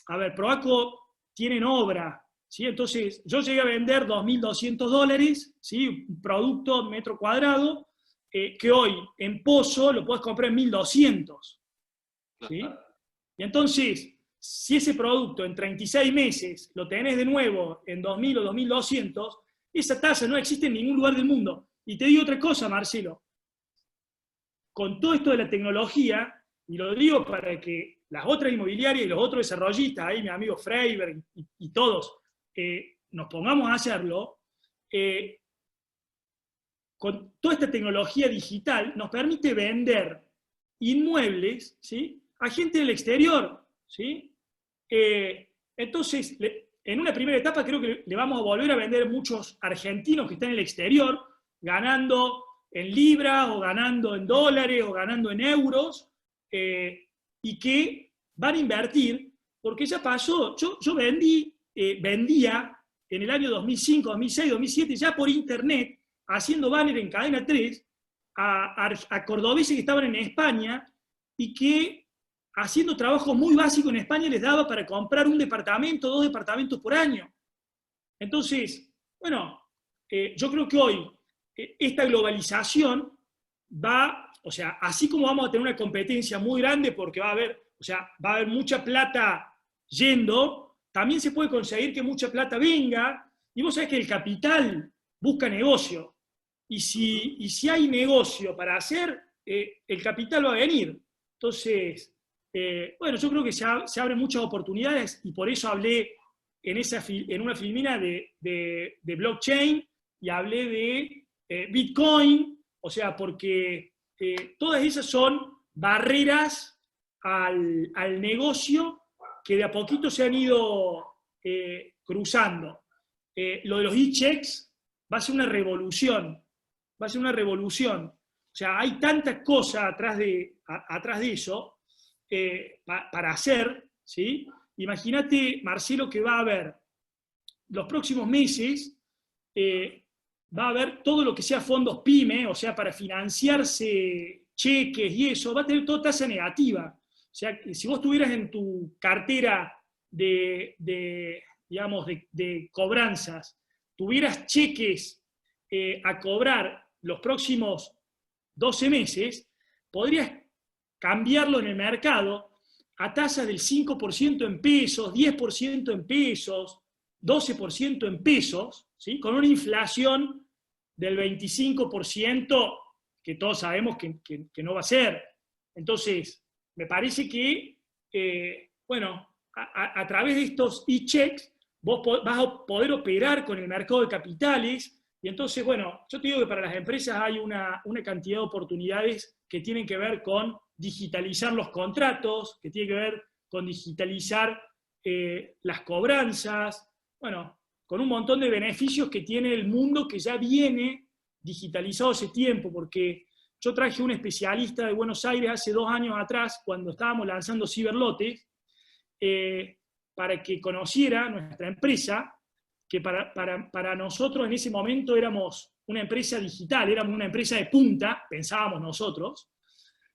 A ver, Proaco tiene en obra, ¿sí? Entonces yo llegué a vender $2.200, ¿sí? Un producto metro cuadrado, que hoy en Pozo lo puedes comprar en 1.200, ¿sí? Y entonces, si ese producto en 36 meses lo tenés de nuevo en 2.000 o 2.200, esa tasa no existe en ningún lugar del mundo. Y te digo otra cosa, Marcelo, con todo esto de la tecnología, y lo digo para que las otras inmobiliarias y los otros desarrollistas, ahí mi amigo Freiberg y todos, nos pongamos a hacerlo, con toda esta tecnología digital nos permite vender inmuebles, ¿sí?, a gente del exterior, ¿sí? Entonces, en una primera etapa creo que le vamos a volver a vender muchos argentinos que están en el exterior, ganando en libras, o ganando en dólares, o ganando en euros, y que van a invertir, porque ya pasó, yo vendía en el año 2005, 2006, 2007, ya por internet, haciendo banner en Cadena 3, a cordobeses que estaban en España, y que haciendo trabajo muy básico en España les daba para comprar un departamento, 2 departamentos por año. Entonces, bueno, yo creo que hoy esta globalización va, o sea, así como vamos a tener una competencia muy grande porque va a haber mucha plata yendo, también se puede conseguir que mucha plata venga, y vos sabés que el capital busca negocio, y si hay negocio para hacer, el capital va a venir. Entonces, bueno, yo creo que se abren muchas oportunidades, y por eso hablé en una filmina de blockchain, y hablé de Bitcoin, o sea, porque todas esas son barreras al negocio que de a poquito se han ido cruzando. Lo de los e-checks va a ser una revolución, O sea, hay tantas cosas atrás de eso para hacer, ¿sí? Imagínate, Marcelo, que va a haber los próximos meses, va a haber todo lo que sea fondos PYME, o sea, para financiarse cheques y eso, va a tener toda tasa negativa. O sea, si vos tuvieras en tu cartera de cobranzas, tuvieras cheques a cobrar los próximos 12 meses, podrías cambiarlo en el mercado a tasas del 5% en pesos, 10% en pesos, 12% en pesos, ¿sí?, con una inflación del 25%, que todos sabemos que no va a ser. Entonces, me parece que, bueno, a través de estos e-checks, vos vas a poder operar con el mercado de capitales, y entonces, bueno, yo te digo que para las empresas hay una cantidad de oportunidades que tienen que ver con digitalizar los contratos, que tienen que ver con digitalizar las cobranzas, bueno, con un montón de beneficios que tiene el mundo que ya viene digitalizado hace tiempo, porque yo traje un especialista de Buenos Aires hace 2 años atrás, cuando estábamos lanzando Ciberlotes, para que conociera nuestra empresa, que para nosotros en ese momento éramos una empresa digital, éramos una empresa de punta, pensábamos nosotros,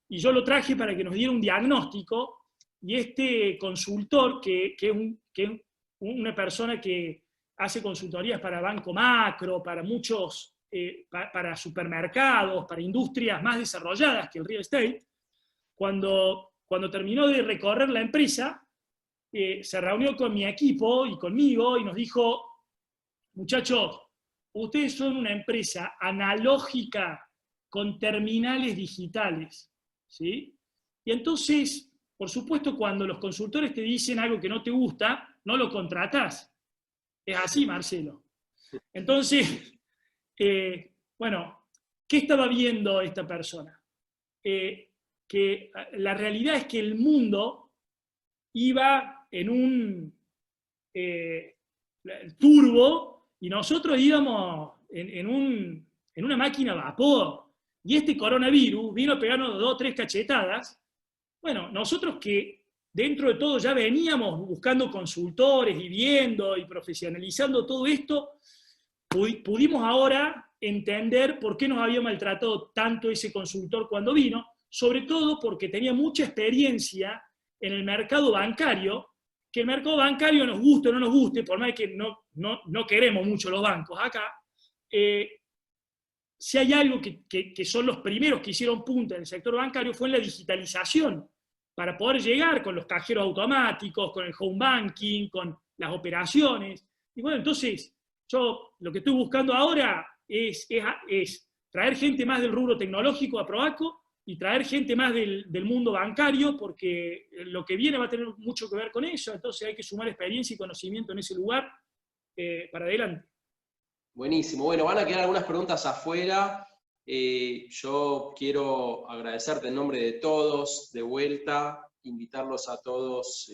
y yo lo traje para que nos diera un diagnóstico, y este consultor, que es una persona que hace consultorías para Banco Macro, para muchos, para supermercados, para industrias más desarrolladas que el real estate. Cuando terminó de recorrer la empresa, se reunió con mi equipo y conmigo y nos dijo: muchachos, ustedes son una empresa analógica con terminales digitales, ¿sí? Y entonces, por supuesto, cuando los consultores te dicen algo que no te gusta, no lo contratás. Es así, Marcelo. Entonces, bueno, ¿qué estaba viendo esta persona? Que la realidad es que el mundo iba en un turbo y nosotros íbamos en una máquina a vapor. Y este coronavirus vino a pegarnos 2 o 3 cachetadas. Bueno, nosotros que dentro de todo ya veníamos buscando consultores y viendo y profesionalizando todo esto, pudimos ahora entender por qué nos había maltratado tanto ese consultor cuando vino, sobre todo porque tenía mucha experiencia en el mercado bancario, que el mercado bancario nos guste o no nos guste, por más que no queremos mucho los bancos acá, si hay algo que son los primeros que hicieron punta en el sector bancario fue en la digitalización, para poder llegar con los cajeros automáticos, con el home banking, con las operaciones. Y bueno, entonces, yo lo que estoy buscando ahora es traer gente más del rubro tecnológico a Proaco y traer gente más del mundo bancario, porque lo que viene va a tener mucho que ver con eso, entonces hay que sumar experiencia y conocimiento en ese lugar para adelante. Buenísimo. Bueno, van a quedar algunas preguntas afuera. Yo quiero agradecerte en nombre de todos, de vuelta, invitarlos a todos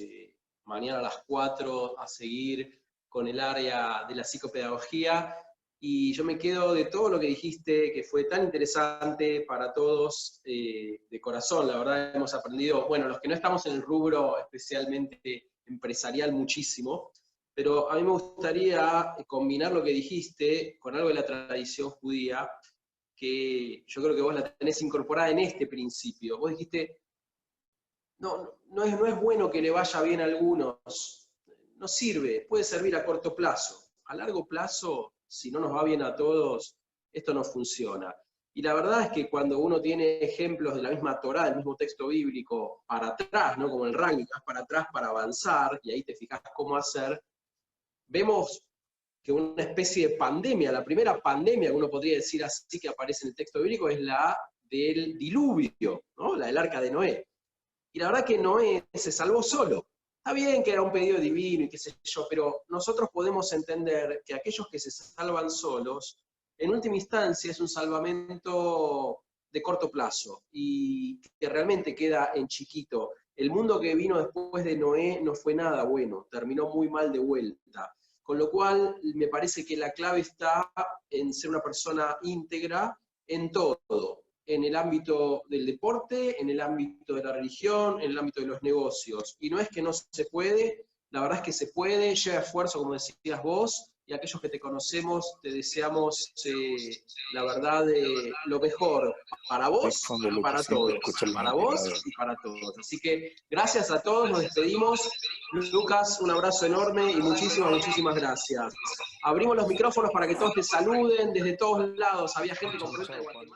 mañana a las 4 a seguir con el área de la psicopedagogía. Y yo me quedo de todo lo que dijiste, que fue tan interesante para todos, de corazón. La verdad hemos aprendido, bueno, los que no estamos en el rubro especialmente empresarial, muchísimo, pero a mí me gustaría combinar lo que dijiste con algo de la tradición judía, que yo creo que vos la tenés incorporada en este principio. Vos dijiste, no es bueno que le vaya bien a algunos, no sirve, puede servir a corto plazo. A largo plazo, si no nos va bien a todos, esto no funciona. Y la verdad es que cuando uno tiene ejemplos de la misma Torá, del mismo texto bíblico, para atrás, ¿no? Como el rugby, vas para atrás para avanzar, y ahí te fijas cómo hacer, vemos que una especie de pandemia, la primera pandemia que uno podría decir así que aparece en el texto bíblico, es la del diluvio, ¿no? La del arca de Noé. Y la verdad que Noé se salvó solo. Está bien que era un pedido divino y qué sé yo, pero nosotros podemos entender que aquellos que se salvan solos, en última instancia es un salvamento de corto plazo y que realmente queda en chiquito. El mundo que vino después de Noé no fue nada bueno, terminó muy mal de vuelta. Con lo cual, me parece que la clave está en ser una persona íntegra en todo, en el ámbito del deporte, en el ámbito de la religión, en el ámbito de los negocios. Y no es que no se puede, la verdad es que se puede, lleva esfuerzo, como decías vos, y aquellos que te conocemos te deseamos, la verdad, lo mejor para vos y para todos. Para vos y para todos. Así que gracias a todos, nos despedimos. Lucas, un abrazo enorme y muchísimas gracias. Abrimos los micrófonos para que todos te saluden desde todos lados. Había gente con preguntas de Guatemala.